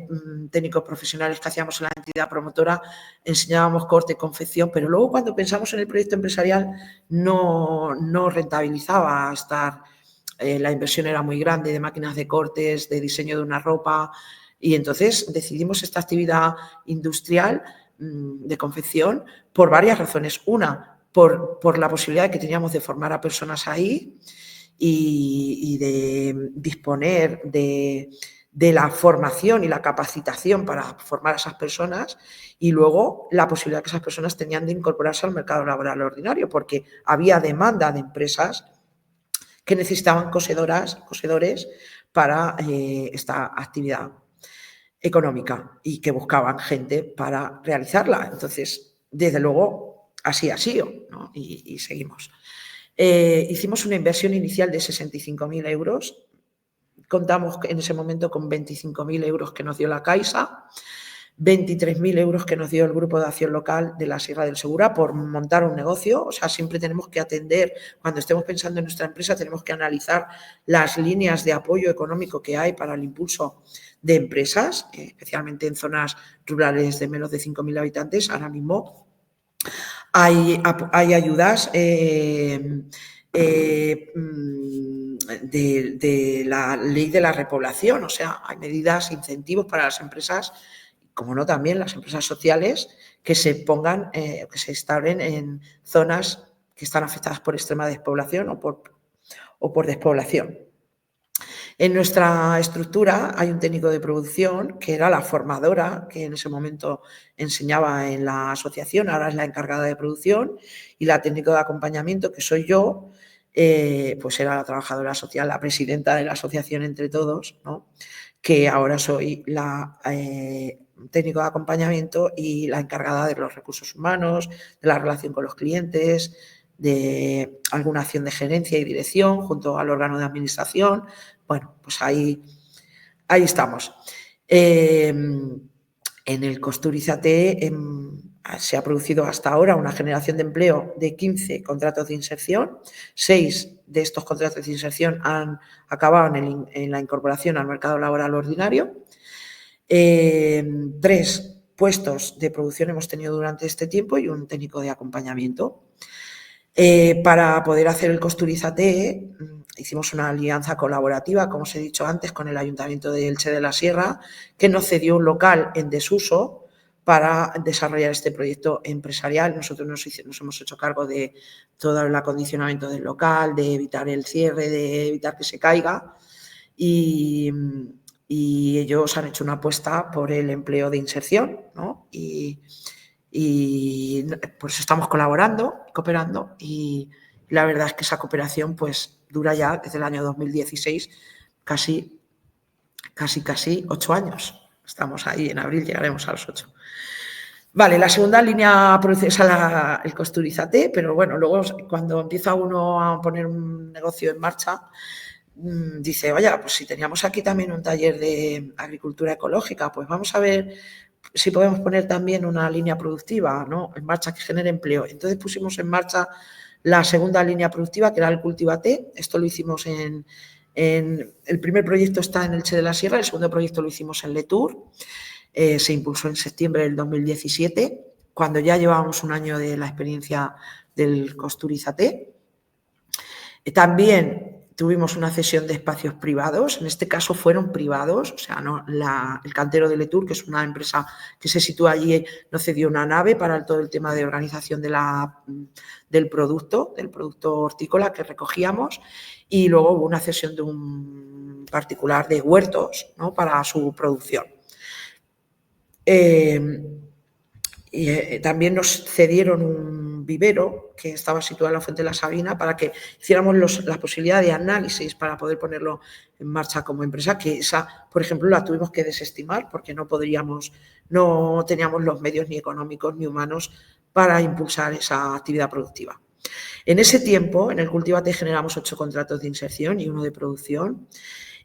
técnicos profesionales que hacíamos en la entidad promotora enseñábamos corte y confección, pero luego cuando pensamos en el proyecto empresarial no rentabilizaba estar. La inversión era muy grande de máquinas de cortes, de diseño de una ropa, y entonces decidimos esta actividad industrial de confección por varias razones. Una, por la posibilidad que teníamos de formar a personas ahí y de disponer de la formación y la capacitación para formar a esas personas, y luego la posibilidad que esas personas tenían de incorporarse al mercado laboral ordinario, porque había demanda de empresas que necesitaban cosedores para esta actividad económica y que buscaban gente para realizarla. Entonces, desde luego, así ha sido, ¿no? Y seguimos. Hicimos una inversión inicial de 65.000 euros. Contamos en ese momento con 25.000 euros que nos dio la Caixa, 23.000 euros que nos dio el Grupo de Acción Local de la Sierra del Segura por montar un negocio. O sea, siempre tenemos que atender, cuando estemos pensando en nuestra empresa, tenemos que analizar las líneas de apoyo económico que hay para el impulso de empresas, especialmente en zonas rurales de menos de 5.000 habitantes. Ahora mismo hay ayudas de la ley de la repoblación, o sea, hay medidas, incentivos para las empresas, como no también las empresas sociales, que se pongan, que se instalen en zonas que están afectadas por extrema despoblación o por despoblación. En nuestra estructura hay un técnico de producción que era la formadora, que en ese momento enseñaba en la asociación, ahora es la encargada de producción, y la técnico de acompañamiento, que soy yo, pues era la trabajadora social, la presidenta de la asociación entre todos, ¿no? Que ahora soy la técnico de acompañamiento y la encargada de los recursos humanos, de la relación con los clientes, de alguna acción de gerencia y dirección junto al órgano de administración. Bueno, pues ahí estamos. En el Costurizate se ha producido hasta ahora una generación de empleo de 15 contratos de inserción. 6 de estos contratos de inserción han acabado en la incorporación al mercado laboral ordinario. 3 puestos de producción hemos tenido durante este tiempo y un técnico de acompañamiento. Para poder hacer el Costurizate hicimos una alianza colaborativa, como os he dicho antes, con el Ayuntamiento de Elche de la Sierra, que nos cedió un local en desuso para desarrollar este proyecto empresarial. Nosotros nos hemos hecho cargo de todo el acondicionamiento del local, de evitar el cierre, de evitar que se caiga, y ellos han hecho una apuesta por el empleo de inserción, ¿no? Y por eso estamos cooperando, y la verdad es que esa cooperación pues dura ya desde el año 2016, casi 8 años. Estamos ahí, en abril llegaremos a los 8. Vale, la segunda línea procesa el Costurizate, pero bueno, luego cuando empieza uno a poner un negocio en marcha, dice, vaya, pues si teníamos aquí también un taller de agricultura ecológica, pues vamos a ver si podemos poner también una línea productiva, ¿no?, en marcha que genere empleo. Entonces pusimos en marcha la segunda línea productiva, que era el Cultivate. Esto lo hicimos el primer proyecto está en Elche de la Sierra, el segundo proyecto lo hicimos en Letour. Se impulsó en septiembre del 2017, cuando ya llevábamos un año de la experiencia del Costurizate. También tuvimos una cesión de espacios privados, en este caso fueron privados, o sea, no, el cantero de Letour, que es una empresa que se sitúa allí, nos cedió una nave para todo el tema de organización del producto hortícola que recogíamos, y luego hubo una cesión de un particular de huertos, ¿no?, para su producción. También nos cedieron un vivero que estaba situado en la Fuente de la Sabina para que hiciéramos la posibilidad de análisis para poder ponerlo en marcha como empresa, que esa, por ejemplo, la tuvimos que desestimar porque no teníamos los medios ni económicos ni humanos para impulsar esa actividad productiva. En ese tiempo, en el Cultivate generamos 8 contratos de inserción y 1 de producción,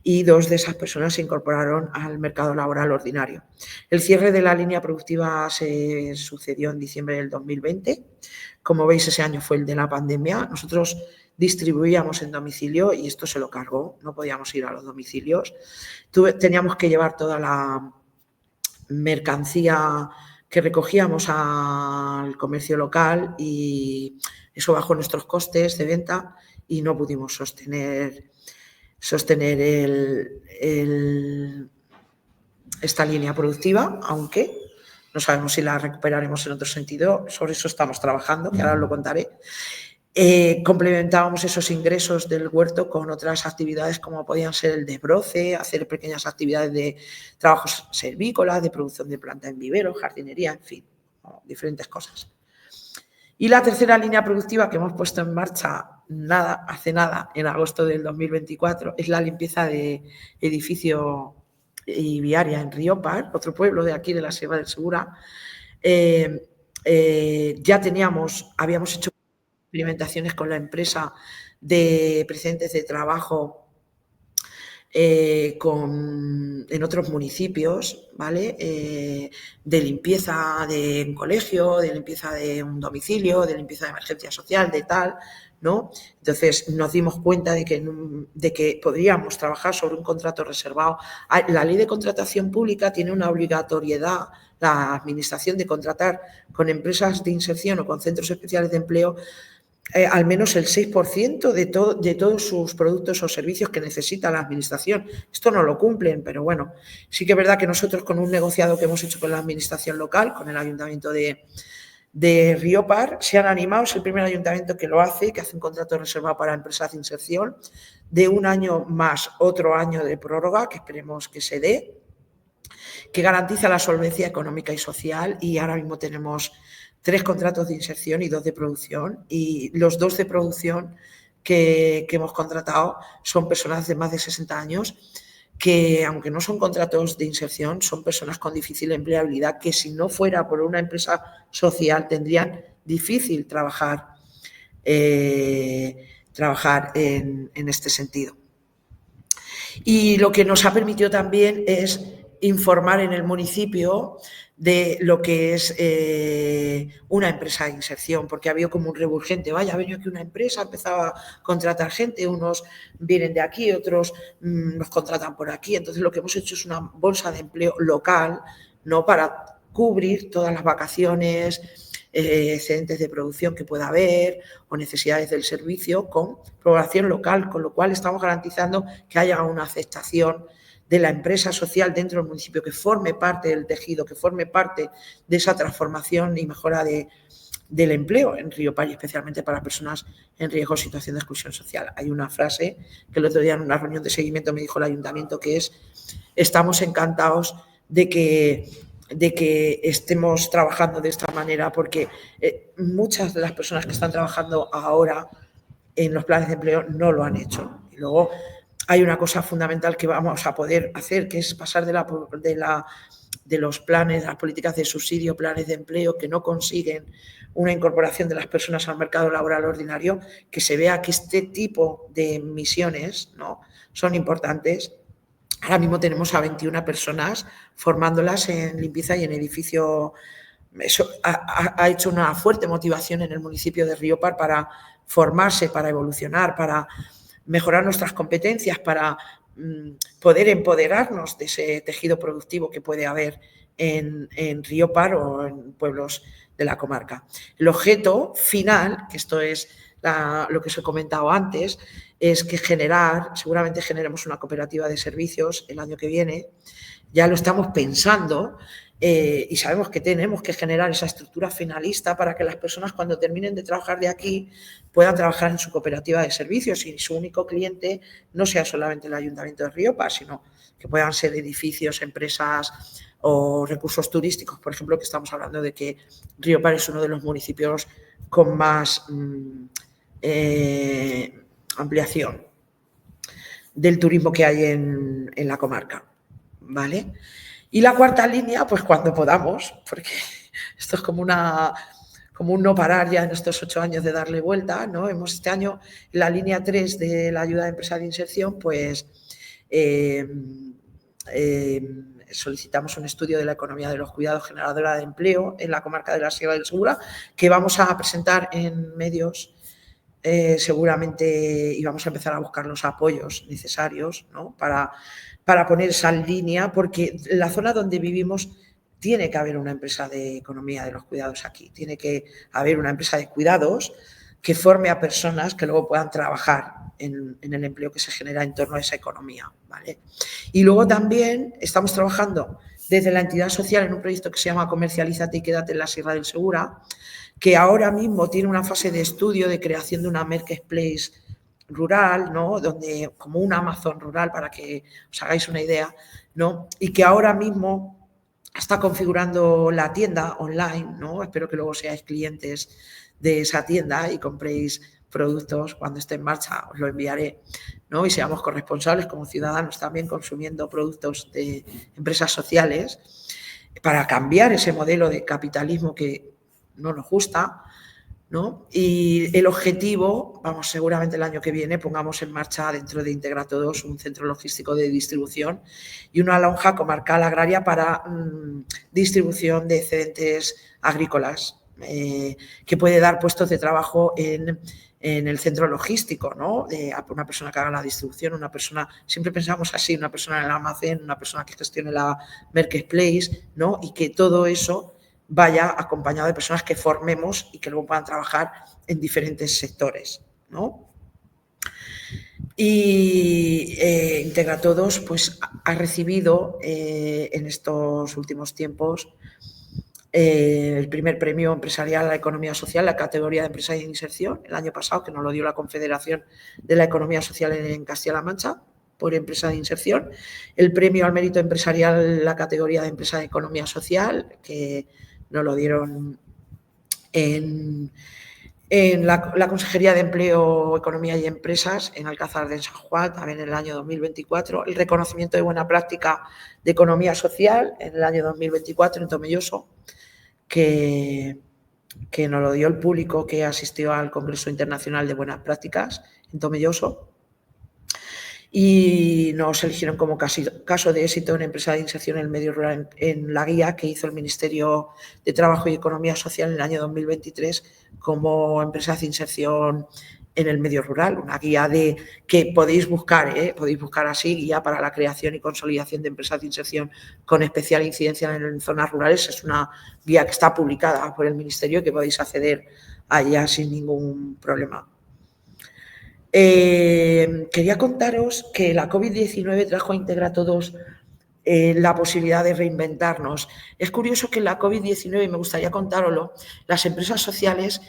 y 2 de esas personas se incorporaron al mercado laboral ordinario. El cierre de la línea productiva se sucedió en diciembre del 2020. Como veis, ese año fue el de la pandemia. Nosotros distribuíamos en domicilio y esto se lo cargó, no podíamos ir a los domicilios. Teníamos que llevar toda la mercancía que recogíamos al comercio local y eso bajó nuestros costes de venta y no pudimos sostener esta línea productiva, aunque no sabemos si la recuperaremos en otro sentido. Sobre eso estamos trabajando, que ahora os lo contaré. Complementábamos esos ingresos del huerto con otras actividades como podían ser el desbroce, hacer pequeñas actividades de trabajos servícolas, de producción de planta en vivero, jardinería, en fin, diferentes cosas. Y la tercera línea productiva que hemos puesto en marcha hace nada, en agosto del 2024, es la limpieza de edificio y viaria en Riópar, otro pueblo de aquí de la Sierra del Segura. Habíamos hecho experimentaciones con la empresa de precedentes de trabajo en otros municipios, ¿vale? De limpieza de un colegio, de limpieza de un domicilio, de limpieza de emergencia social, de tal, ¿no? Entonces nos dimos cuenta de que podríamos trabajar sobre un contrato reservado. La ley de contratación pública tiene una obligatoriedad, la administración, de contratar con empresas de inserción o con centros especiales de empleo al menos el 6% de todos sus productos o servicios que necesita la administración. Esto no lo cumplen, pero bueno, sí que es verdad que nosotros, con un negociado que hemos hecho con la administración local, con el Ayuntamiento de Riópar, se han animado. Es el primer ayuntamiento que lo hace, que hace un contrato reservado para empresas de inserción de 1 año más otro año de prórroga, que esperemos que se dé, que garantiza la solvencia económica y social, y ahora mismo tenemos 3 contratos de inserción y 2 de producción, y los 2 de producción que hemos contratado son personas de más de 60 años que, aunque no son contratos de inserción, son personas con difícil empleabilidad que, si no fuera por una empresa social, tendrían difícil trabajar en este sentido. Y lo que nos ha permitido también es informar en el municipio de lo que es una empresa de inserción, porque ha habido como un reburgente. Vaya, ha venido aquí una empresa, ha empezado a contratar gente, unos vienen de aquí, otros nos contratan por aquí. Entonces, lo que hemos hecho es una bolsa de empleo local, ¿no?, para cubrir todas las vacaciones, excedentes de producción que pueda haber o necesidades del servicio con población local, con lo cual estamos garantizando que haya una aceptación de la empresa social dentro del municipio, que forme parte del tejido, que forme parte de esa transformación y mejora del empleo en Riopar, y especialmente para personas en riesgo o situación de exclusión social. Hay una frase que el otro día en una reunión de seguimiento me dijo el ayuntamiento, que es: estamos encantados de que estemos trabajando de esta manera, porque muchas de las personas que están trabajando ahora en los planes de empleo no lo han hecho. Y luego hay una cosa fundamental que vamos a poder hacer, que es pasar de los planes, de las políticas de subsidio, planes de empleo que no consiguen una incorporación de las personas al mercado laboral ordinario, que se vea que este tipo de misiones, ¿no?, son importantes. Ahora mismo tenemos a 21 personas formándolas en limpieza y en edificio. Eso ha hecho una fuerte motivación en el municipio de Riopar para formarse, para evolucionar, para mejorar nuestras competencias, para poder empoderarnos de ese tejido productivo que puede haber en Riopar o en pueblos de la comarca. El objeto final, que esto es lo que os he comentado antes, es que seguramente generemos una cooperativa de servicios el año que viene. Ya lo estamos pensando, y sabemos que tenemos que generar esa estructura finalista para que las personas, cuando terminen de trabajar de aquí, puedan trabajar en su cooperativa de servicios y su único cliente no sea solamente el Ayuntamiento de Riopar, sino que puedan ser edificios, empresas o recursos turísticos. Por ejemplo, que estamos hablando de que Riopar es uno de los municipios con más ampliación del turismo que hay en la comarca, ¿vale? Y la cuarta línea, pues cuando podamos, porque esto es como un no parar ya en estos 8 años de darle vuelta, ¿no? Este año, en la línea 3 de la ayuda de empresa de inserción, pues solicitamos un estudio de la economía de los cuidados generadora de empleo en la comarca de la Sierra del Segura, que vamos a presentar en medios seguramente, y vamos a empezar a buscar los apoyos necesarios, ¿no?, para poner esa línea, porque en la zona donde vivimos tiene que haber una empresa de economía de los cuidados aquí, tiene que haber una empresa de cuidados que forme a personas que luego puedan trabajar en el empleo que se genera en torno a esa economía, ¿vale? Y luego también estamos trabajando desde la entidad social en un proyecto que se llama Comercialízate y quédate en la Sierra del Segura, que ahora mismo tiene una fase de estudio de creación de una marketplace rural, ¿no?, donde, como un Amazon rural, para que os hagáis una idea, ¿no?, y que ahora mismo está configurando la tienda online, ¿no? Espero que luego seáis clientes de esa tienda y compréis productos. Cuando esté en marcha os lo enviaré, ¿no?, y seamos corresponsables como ciudadanos también consumiendo productos de empresas sociales para cambiar ese modelo de capitalismo que no nos gusta, ¿no? Y el objetivo, seguramente el año que viene pongamos en marcha dentro de Integratodos un centro logístico de distribución y una lonja comarcal agraria para distribución de excedentes agrícolas, que puede dar puestos de trabajo en el centro logístico, ¿no?, de una persona que haga la distribución, una persona, siempre pensamos así, una persona en el almacén, una persona que gestione la marketplace, ¿no?, y que todo eso vaya acompañado de personas que formemos y que luego puedan trabajar en diferentes sectores, ¿no? Y Integratodos, pues, ha recibido en estos últimos tiempos el primer premio empresarial a la economía social, la categoría de empresa de inserción, el año pasado, que nos lo dio la Confederación de la Economía Social en Castilla-La Mancha, por empresa de inserción. El premio al mérito empresarial, la categoría de empresa de economía social, que nos lo dieron en la Consejería de Empleo, Economía y Empresas en Alcázar de San Juan, también en el año 2024. El reconocimiento de buena práctica de economía social en el año 2024 en Tomelloso, que nos lo dio el público que asistió al Congreso Internacional de Buenas Prácticas en Tomelloso. Y nos eligieron como caso de éxito en empresa de inserción en el medio rural en la guía que hizo el Ministerio de Trabajo y Economía Social en el año 2023 como empresa de inserción en el medio rural, una guía que podéis buscar así, guía para la creación y consolidación de empresas de inserción con especial incidencia en zonas rurales. Es una guía que está publicada por el Ministerio y que podéis acceder a ella sin ningún problema. Quería contaros que la COVID-19 trajo a Integratodos la posibilidad de reinventarnos. Es curioso que la COVID-19, y me gustaría contároslo, las empresas sociales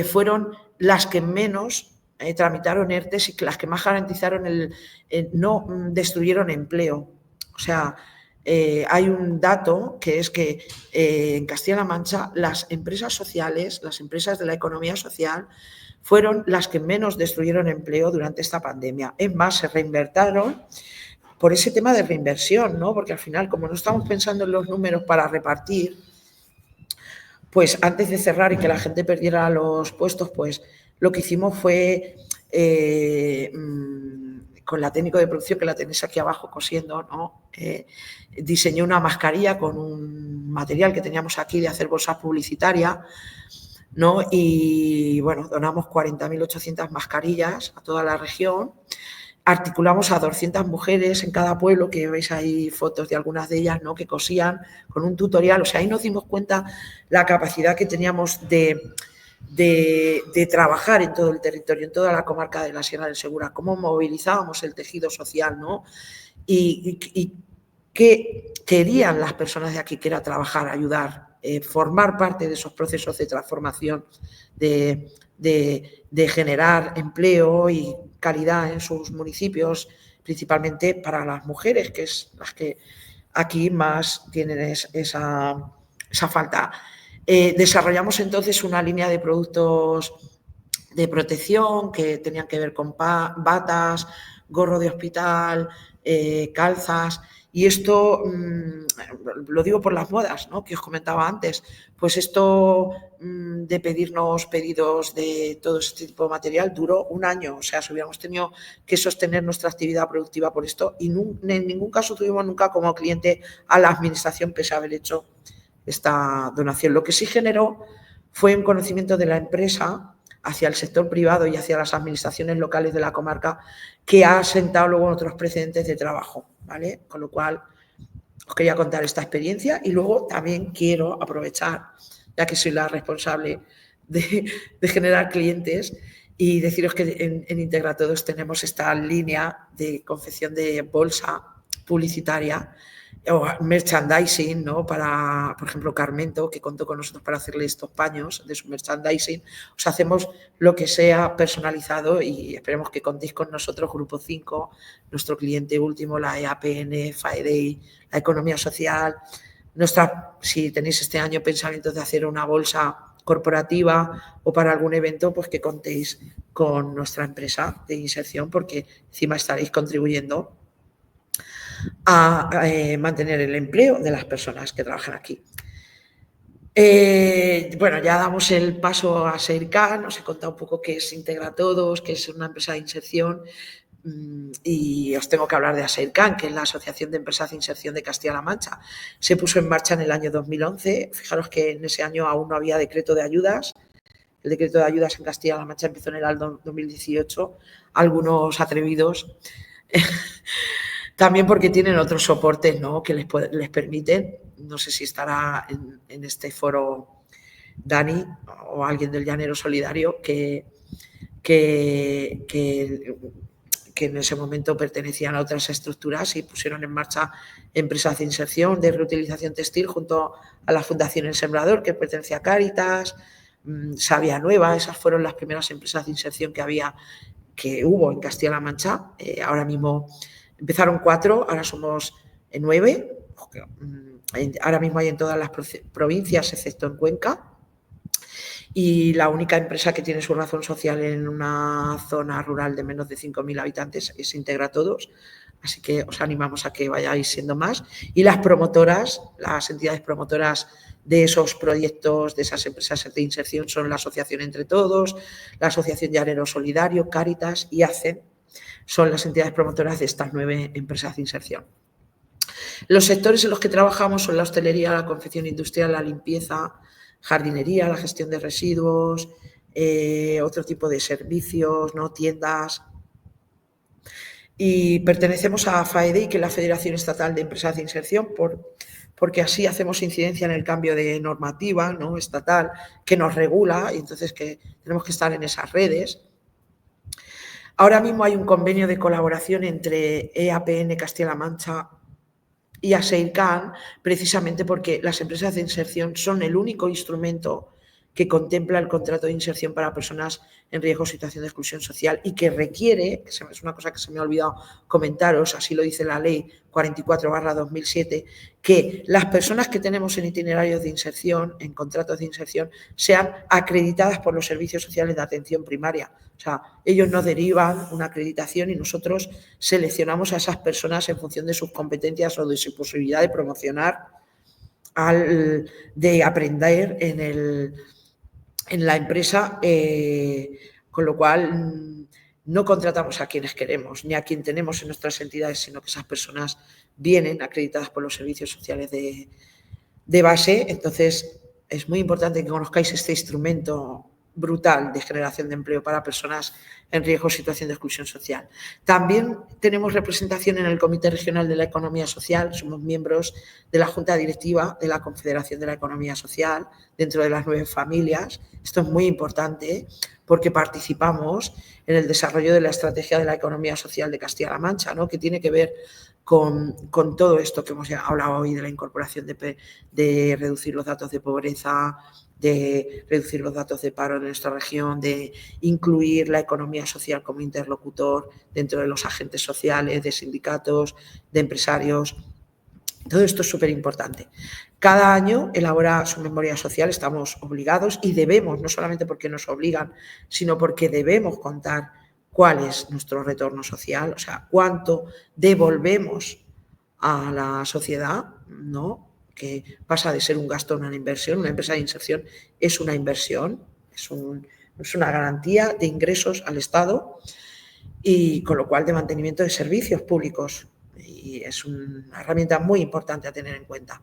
fueron las que menos tramitaron ERTES y las que más garantizaron no destruyeron empleo. O sea, hay un dato que es que en Castilla-La Mancha las empresas sociales, las empresas de la economía social, fueron las que menos destruyeron empleo durante esta pandemia. Es más, se reinvertieron por ese tema de reinversión, ¿no? Porque al final, como no estamos pensando en los números para repartir, pues antes de cerrar y que la gente perdiera los puestos, pues lo que hicimos fue, con la técnica de producción que la tenéis aquí abajo cosiendo, ¿no? Diseñé una mascarilla con un material que teníamos aquí de hacer bolsas publicitarias, ¿no? Y bueno, donamos 40.800 mascarillas a toda la región. Articulamos a 200 mujeres en cada pueblo, que veis ahí fotos de algunas de ellas, ¿no? Que cosían con un tutorial. O sea, ahí nos dimos cuenta la capacidad que teníamos de trabajar en todo el territorio, en toda la comarca de la Sierra del Segura, cómo movilizábamos el tejido social, ¿no? Y qué querían las personas de aquí, que era trabajar, ayudar, formar parte de esos procesos de transformación, de generar empleo y calidad en sus municipios, principalmente para las mujeres, que es las que aquí más tienen esa falta. Desarrollamos entonces una línea de productos de protección que tenían que ver con batas, gorro de hospital, calzas. Y esto, lo digo por las modas, ¿no? Que os comentaba antes, pues esto de pedirnos pedidos de todo este tipo de material duró un año. O sea, si hubiéramos tenido que sostener nuestra actividad productiva por esto, y en ningún caso tuvimos nunca como cliente a la administración pese a haber hecho esta donación. Lo que sí generó fue un conocimiento de la empresa hacia el sector privado y hacia las administraciones locales de la comarca, que ha sentado luego otros precedentes de trabajo, ¿vale? Con lo cual, os quería contar esta experiencia y luego también quiero aprovechar, ya que soy la responsable de generar clientes, y deciros que en Integratodos tenemos esta línea de confección de bolsa publicitaria o merchandising, ¿no? Para, por ejemplo, Carmento, que contó con nosotros para hacerle estos paños de su merchandising. Os hacemos lo que sea personalizado y esperemos que contéis con nosotros, Grupo 5, nuestro cliente último, la EAPN, FAEDEI, la economía social. Si tenéis este año pensamientos de hacer una bolsa corporativa o para algún evento, pues que contéis con nuestra empresa de inserción, porque encima estaréis contribuyendo a mantener el empleo de las personas que trabajan aquí. Bueno, ya damos el paso a SEIRCAN, os he contado un poco qué es Integratodos, que es una empresa de inserción, y os tengo que hablar de ASEIRCAN, que es la Asociación de Empresas de Inserción de Castilla-La Mancha. Se puso en marcha en el año 2011, fijaros que en ese año aún no había decreto de ayudas. El decreto de ayudas en Castilla-La Mancha empezó en el año 2018, algunos atrevidos, también porque tienen otros soportes, ¿no? Que les permiten, no sé si estará en este foro Dani o alguien del Llanero Solidario, que que en ese momento pertenecían a otras estructuras y pusieron en marcha empresas de inserción, de reutilización textil junto a la Fundación El Sembrador, que pertenece a Cáritas, Sabia Nueva. Esas fueron las primeras empresas de inserción que hubo en Castilla-La Mancha. Ahora mismo empezaron 4, ahora somos 9. Ahora mismo hay en todas las provincias, excepto en Cuenca. Y la única empresa que tiene su razón social en una zona rural de menos de 5.000 habitantes es Integra Todos. Así que os animamos a que vayáis siendo más. Y las promotoras, las entidades promotoras de esos proyectos, de esas empresas de inserción, son la Asociación Entre Todos, la Asociación Llanero Solidario, Cáritas y ACEN. Son las entidades promotoras de estas 9 empresas de inserción. Los sectores en los que trabajamos son la hostelería, la confección industrial, la limpieza, jardinería, la gestión de residuos, otro tipo de servicios, ¿no? Tiendas. Y pertenecemos a FAEDEI, que es la Federación Estatal de Empresas de Inserción, porque así hacemos incidencia en el cambio de normativa, ¿no? Estatal que nos regula, y entonces que tenemos que estar en esas redes. Ahora mismo hay un convenio de colaboración entre EAPN Castilla-La Mancha y ASEIRCAN, precisamente porque las empresas de inserción son el único instrumento que contempla el contrato de inserción para personas en riesgo o situación de exclusión social y que requiere, que es una cosa que se me ha olvidado comentaros, así lo dice la ley 44/2007, que las personas que tenemos en itinerarios de inserción, en contratos de inserción, sean acreditadas por los servicios sociales de atención primaria. O sea, ellos nos derivan una acreditación y nosotros seleccionamos a esas personas en función de sus competencias o de su posibilidad de promocionar, de aprender en la empresa, con lo cual no contratamos a quienes queremos ni a quien tenemos en nuestras entidades, sino que esas personas vienen acreditadas por los servicios sociales de base. Entonces, es muy importante que conozcáis este instrumento brutal de generación de empleo para personas en riesgo o situación de exclusión social. También tenemos representación en el Comité Regional de la Economía Social, somos miembros de la Junta Directiva de la Confederación de la Economía Social, dentro de las 9 familias. Esto es muy importante porque participamos en el desarrollo de la estrategia de la economía social de Castilla-La Mancha, ¿no? Que tiene que ver con todo esto que hemos hablado hoy de la incorporación de reducir los datos de pobreza, de reducir los datos de paro en nuestra región, de incluir la economía social como interlocutor dentro de los agentes sociales, de sindicatos, de empresarios. Todo esto es súper importante. Cada año elabora su memoria social, estamos obligados y debemos, no solamente porque nos obligan, sino porque debemos contar cuál es nuestro retorno social, o sea, cuánto devolvemos a la sociedad, ¿no? Que pasa de ser un gasto a una inversión. Una empresa de inserción es una inversión, es una garantía de ingresos al Estado y con lo cual de mantenimiento de servicios públicos, y es una herramienta muy importante a tener en cuenta.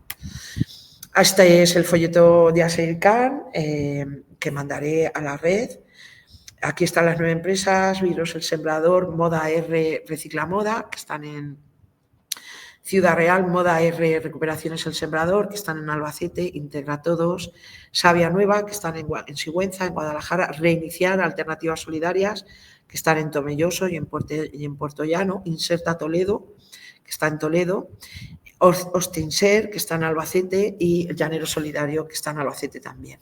Este es el folleto de ASEIRCAN que mandaré a la red. Aquí están las 9 empresas: Vidros El Sembrador, Moda R, Recicla Moda, que están en Ciudad Real, Moda R, Recuperaciones El Sembrador, que están en Albacete, Integra Todos, Sabia Nueva, que están en Sigüenza, en Guadalajara, Reiniciar, Alternativas Solidarias, que están en Tomelloso y en Puerto Llano, Inserta Toledo, que está en Toledo, Ostinser, que está en Albacete, y el Llanero Solidario, que está en Albacete también.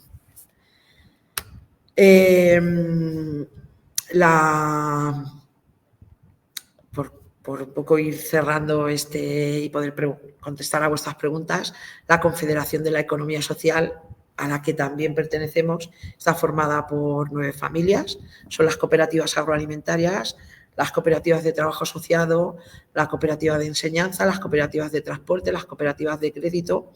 Por un poco ir cerrando y poder contestar a vuestras preguntas, la Confederación de la Economía Social, a la que también pertenecemos, está formada por 9 familias. Son las cooperativas agroalimentarias, las cooperativas de trabajo asociado, la cooperativa de enseñanza, las cooperativas de transporte, las cooperativas de crédito,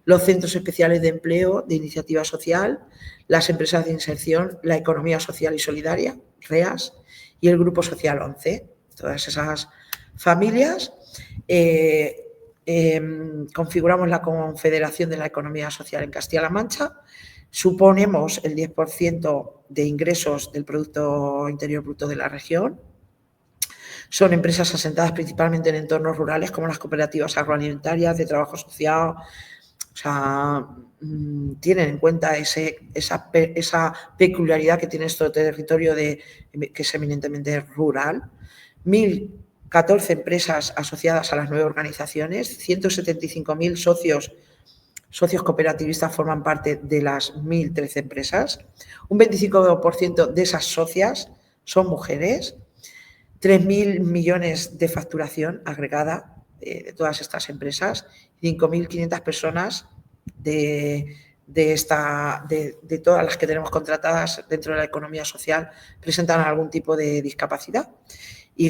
los centros especiales de empleo de iniciativa social, las empresas de inserción, la economía social y solidaria, REAS, y el Grupo Social 11. Todas esas familias configuramos la Confederación de la Economía Social en Castilla-La Mancha. Suponemos el 10% de ingresos del Producto Interior Bruto de la región. Son empresas asentadas principalmente en entornos rurales, como las cooperativas agroalimentarias, de trabajo asociado. O sea, tienen en cuenta esa peculiaridad que tiene este territorio que es eminentemente rural. 1.014 empresas asociadas a las 9 organizaciones, 175.000 socios cooperativistas forman parte de las 1.013 empresas, un 25% de esas socias son mujeres, 3.000 millones de facturación agregada de todas estas empresas, 5.500 personas de todas las que tenemos contratadas dentro de la economía social presentan algún tipo de discapacidad y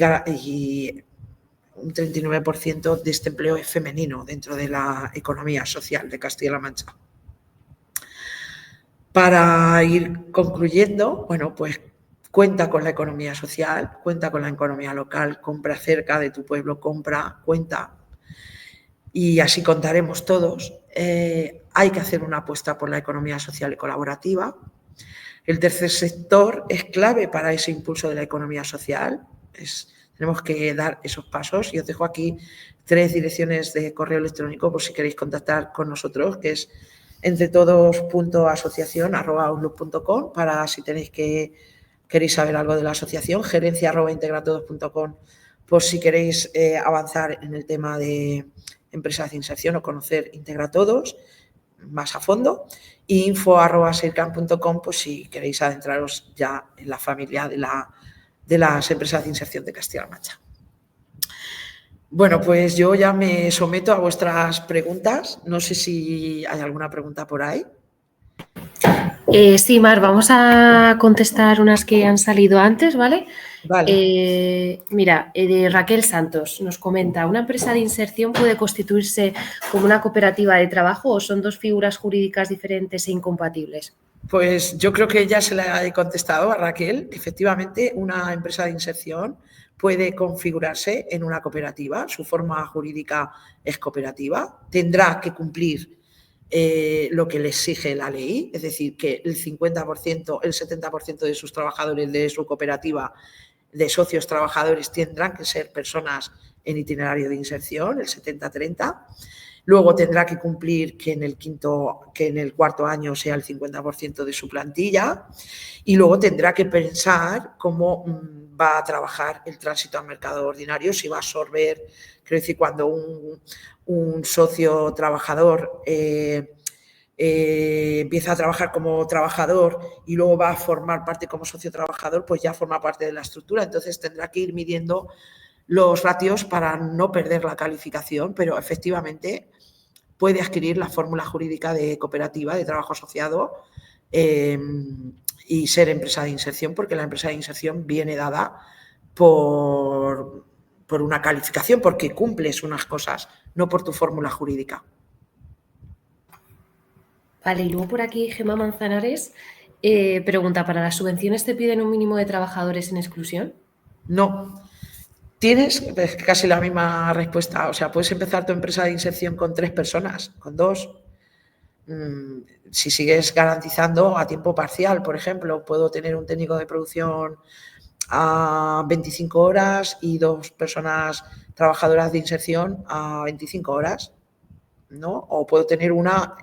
un 39% de este empleo es femenino dentro de la economía social de Castilla-La Mancha. Para ir concluyendo, bueno, pues cuenta con la economía social, cuenta con la economía local, compra cerca de tu pueblo, cuenta. Y así contaremos todos. Hay que hacer una apuesta por la economía social y colaborativa. El tercer sector es clave para ese impulso de la economía social. Tenemos que dar esos pasos y os dejo aquí 3 direcciones de correo electrónico por si queréis contactar con nosotros, que es entretodos.asociacion@outlook.com para si queréis saber algo de la asociación, gerencia@integratodos.com por si queréis avanzar en el tema de empresas de inserción o conocer Integratodos más a fondo, y info@seircan.com pues si queréis adentraros ya en la familia de las empresas de inserción de Castilla-La Mancha. Bueno, pues yo ya me someto a vuestras preguntas. No sé si hay alguna pregunta por ahí. Sí, Mar, vamos a contestar unas que han salido antes, ¿vale? Vale. Mira, Raquel Santos nos comenta, ¿una empresa de inserción puede constituirse como una cooperativa de trabajo o son 2 figuras jurídicas diferentes e incompatibles? Pues yo creo que ya se la he contestado a Raquel. Efectivamente, una empresa de inserción puede configurarse en una cooperativa. Su forma jurídica es cooperativa. Tendrá que cumplir lo que le exige la ley, es decir, que el 50%, el 70% de sus trabajadores de su cooperativa, de socios trabajadores, tendrán que ser personas en itinerario de inserción, el 70-30. Luego tendrá que cumplir que en el cuarto año sea el 50% de su plantilla y luego tendrá que pensar cómo va a trabajar el tránsito al mercado ordinario, si va a absorber, quiero decir, cuando un socio trabajador empieza a trabajar como trabajador y luego va a formar parte como socio trabajador, pues ya forma parte de la estructura. Entonces tendrá que ir midiendo los ratios para no perder la calificación, pero efectivamente puede adquirir la fórmula jurídica de cooperativa, de trabajo asociado y ser empresa de inserción, porque la empresa de inserción viene dada por una calificación, porque cumples unas cosas, no por tu fórmula jurídica. Vale, y luego por aquí Gemma Manzanares pregunta, ¿para las subvenciones te piden un mínimo de trabajadores en exclusión? No. Tienes casi la misma respuesta. O sea, puedes empezar tu empresa de inserción con 3 personas, con 2. Si sigues garantizando a tiempo parcial, por ejemplo, puedo tener un técnico de producción a 25 horas y 2 personas trabajadoras de inserción a 25 horas, ¿no? O puedo tener una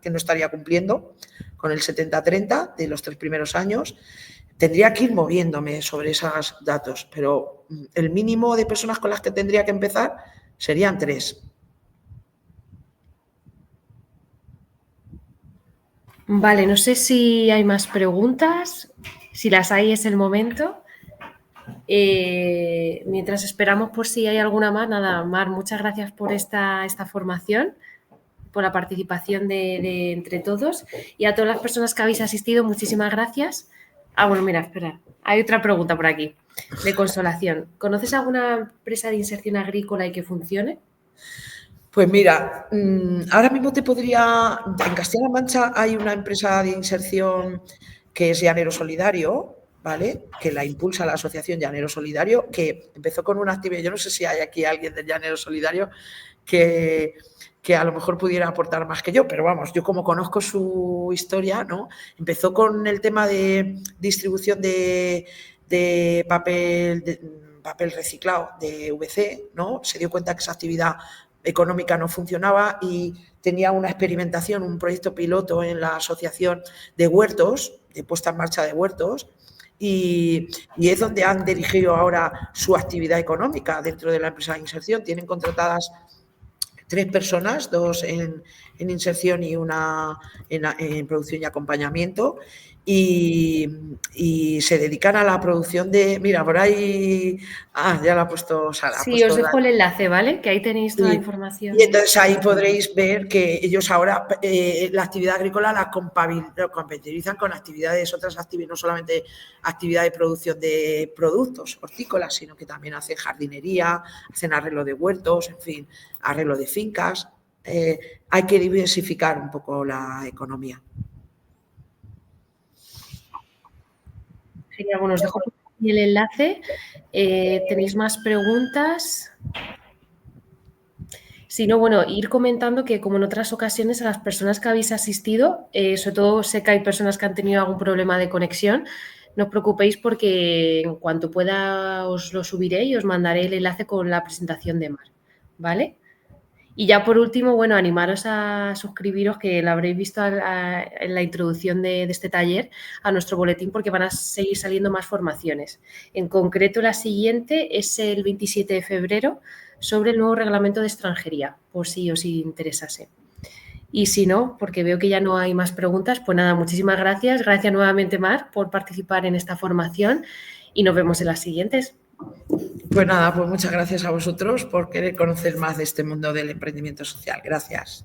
que no estaría cumpliendo con el 70-30 de los 3 primeros años. Tendría que ir moviéndome sobre esos datos, pero el mínimo de personas con las que tendría que empezar serían 3. Vale, no sé si hay más preguntas. Si las hay, es el momento. Mientras esperamos por si hay alguna más, nada, Mar, muchas gracias por esta formación, por la participación de entre todos, y a todas las personas que habéis asistido, muchísimas gracias. Bueno, mira, espera, hay otra pregunta por aquí, de Consolación. ¿Conoces alguna empresa de inserción agrícola y que funcione? Pues mira, ahora mismo en Castilla-La Mancha hay una empresa de inserción que es Llanero Solidario, ¿vale? Que la impulsa la asociación Llanero Solidario, que empezó con una actividad, yo no sé si hay aquí alguien del Llanero Solidario que a lo mejor pudiera aportar más que yo, pero vamos, yo como conozco su historia, ¿no? Empezó con el tema de distribución de papel reciclado de VC, ¿no? Se dio cuenta que esa actividad económica no funcionaba y tenía una experimentación, un proyecto piloto en la asociación de huertos, de puesta en marcha de huertos, y es donde han dirigido ahora su actividad económica dentro de la empresa de inserción. Tienen contratadas 3 personas, 2 en inserción y una en producción y acompañamiento, y se dedican a la producción de, mira, por ahí, ya lo ha puesto Sara. Sí, os dejo el enlace, ¿vale? Que ahí tenéis toda la información. Y entonces ahí podréis ver que ellos ahora la actividad agrícola la compatibilizan con actividades, otras actividades, no solamente actividad de producción de productos hortícolas, sino que también hacen jardinería, hacen arreglo de huertos, en fin, arreglo de fincas. Hay que diversificar un poco la economía. Genial, bueno, os dejo el enlace. ¿Tenéis más preguntas? Si no, bueno, ir comentando que como en otras ocasiones a las personas que habéis asistido, sobre todo sé que hay personas que han tenido algún problema de conexión, no os preocupéis porque en cuanto pueda os lo subiré y os mandaré el enlace con la presentación de Mar, ¿vale? Y ya por último, bueno, animaros a suscribiros, que lo habréis visto en la introducción de este taller, a nuestro boletín porque van a seguir saliendo más formaciones. En concreto, la siguiente es el 27 de febrero sobre el nuevo reglamento de extranjería, por si os interesase. Y si no, porque veo que ya no hay más preguntas, pues nada, muchísimas gracias. Gracias nuevamente, Mar, por participar en esta formación y nos vemos en las siguientes. Pues nada, pues muchas gracias a vosotros por querer conocer más de este mundo del emprendimiento social. Gracias.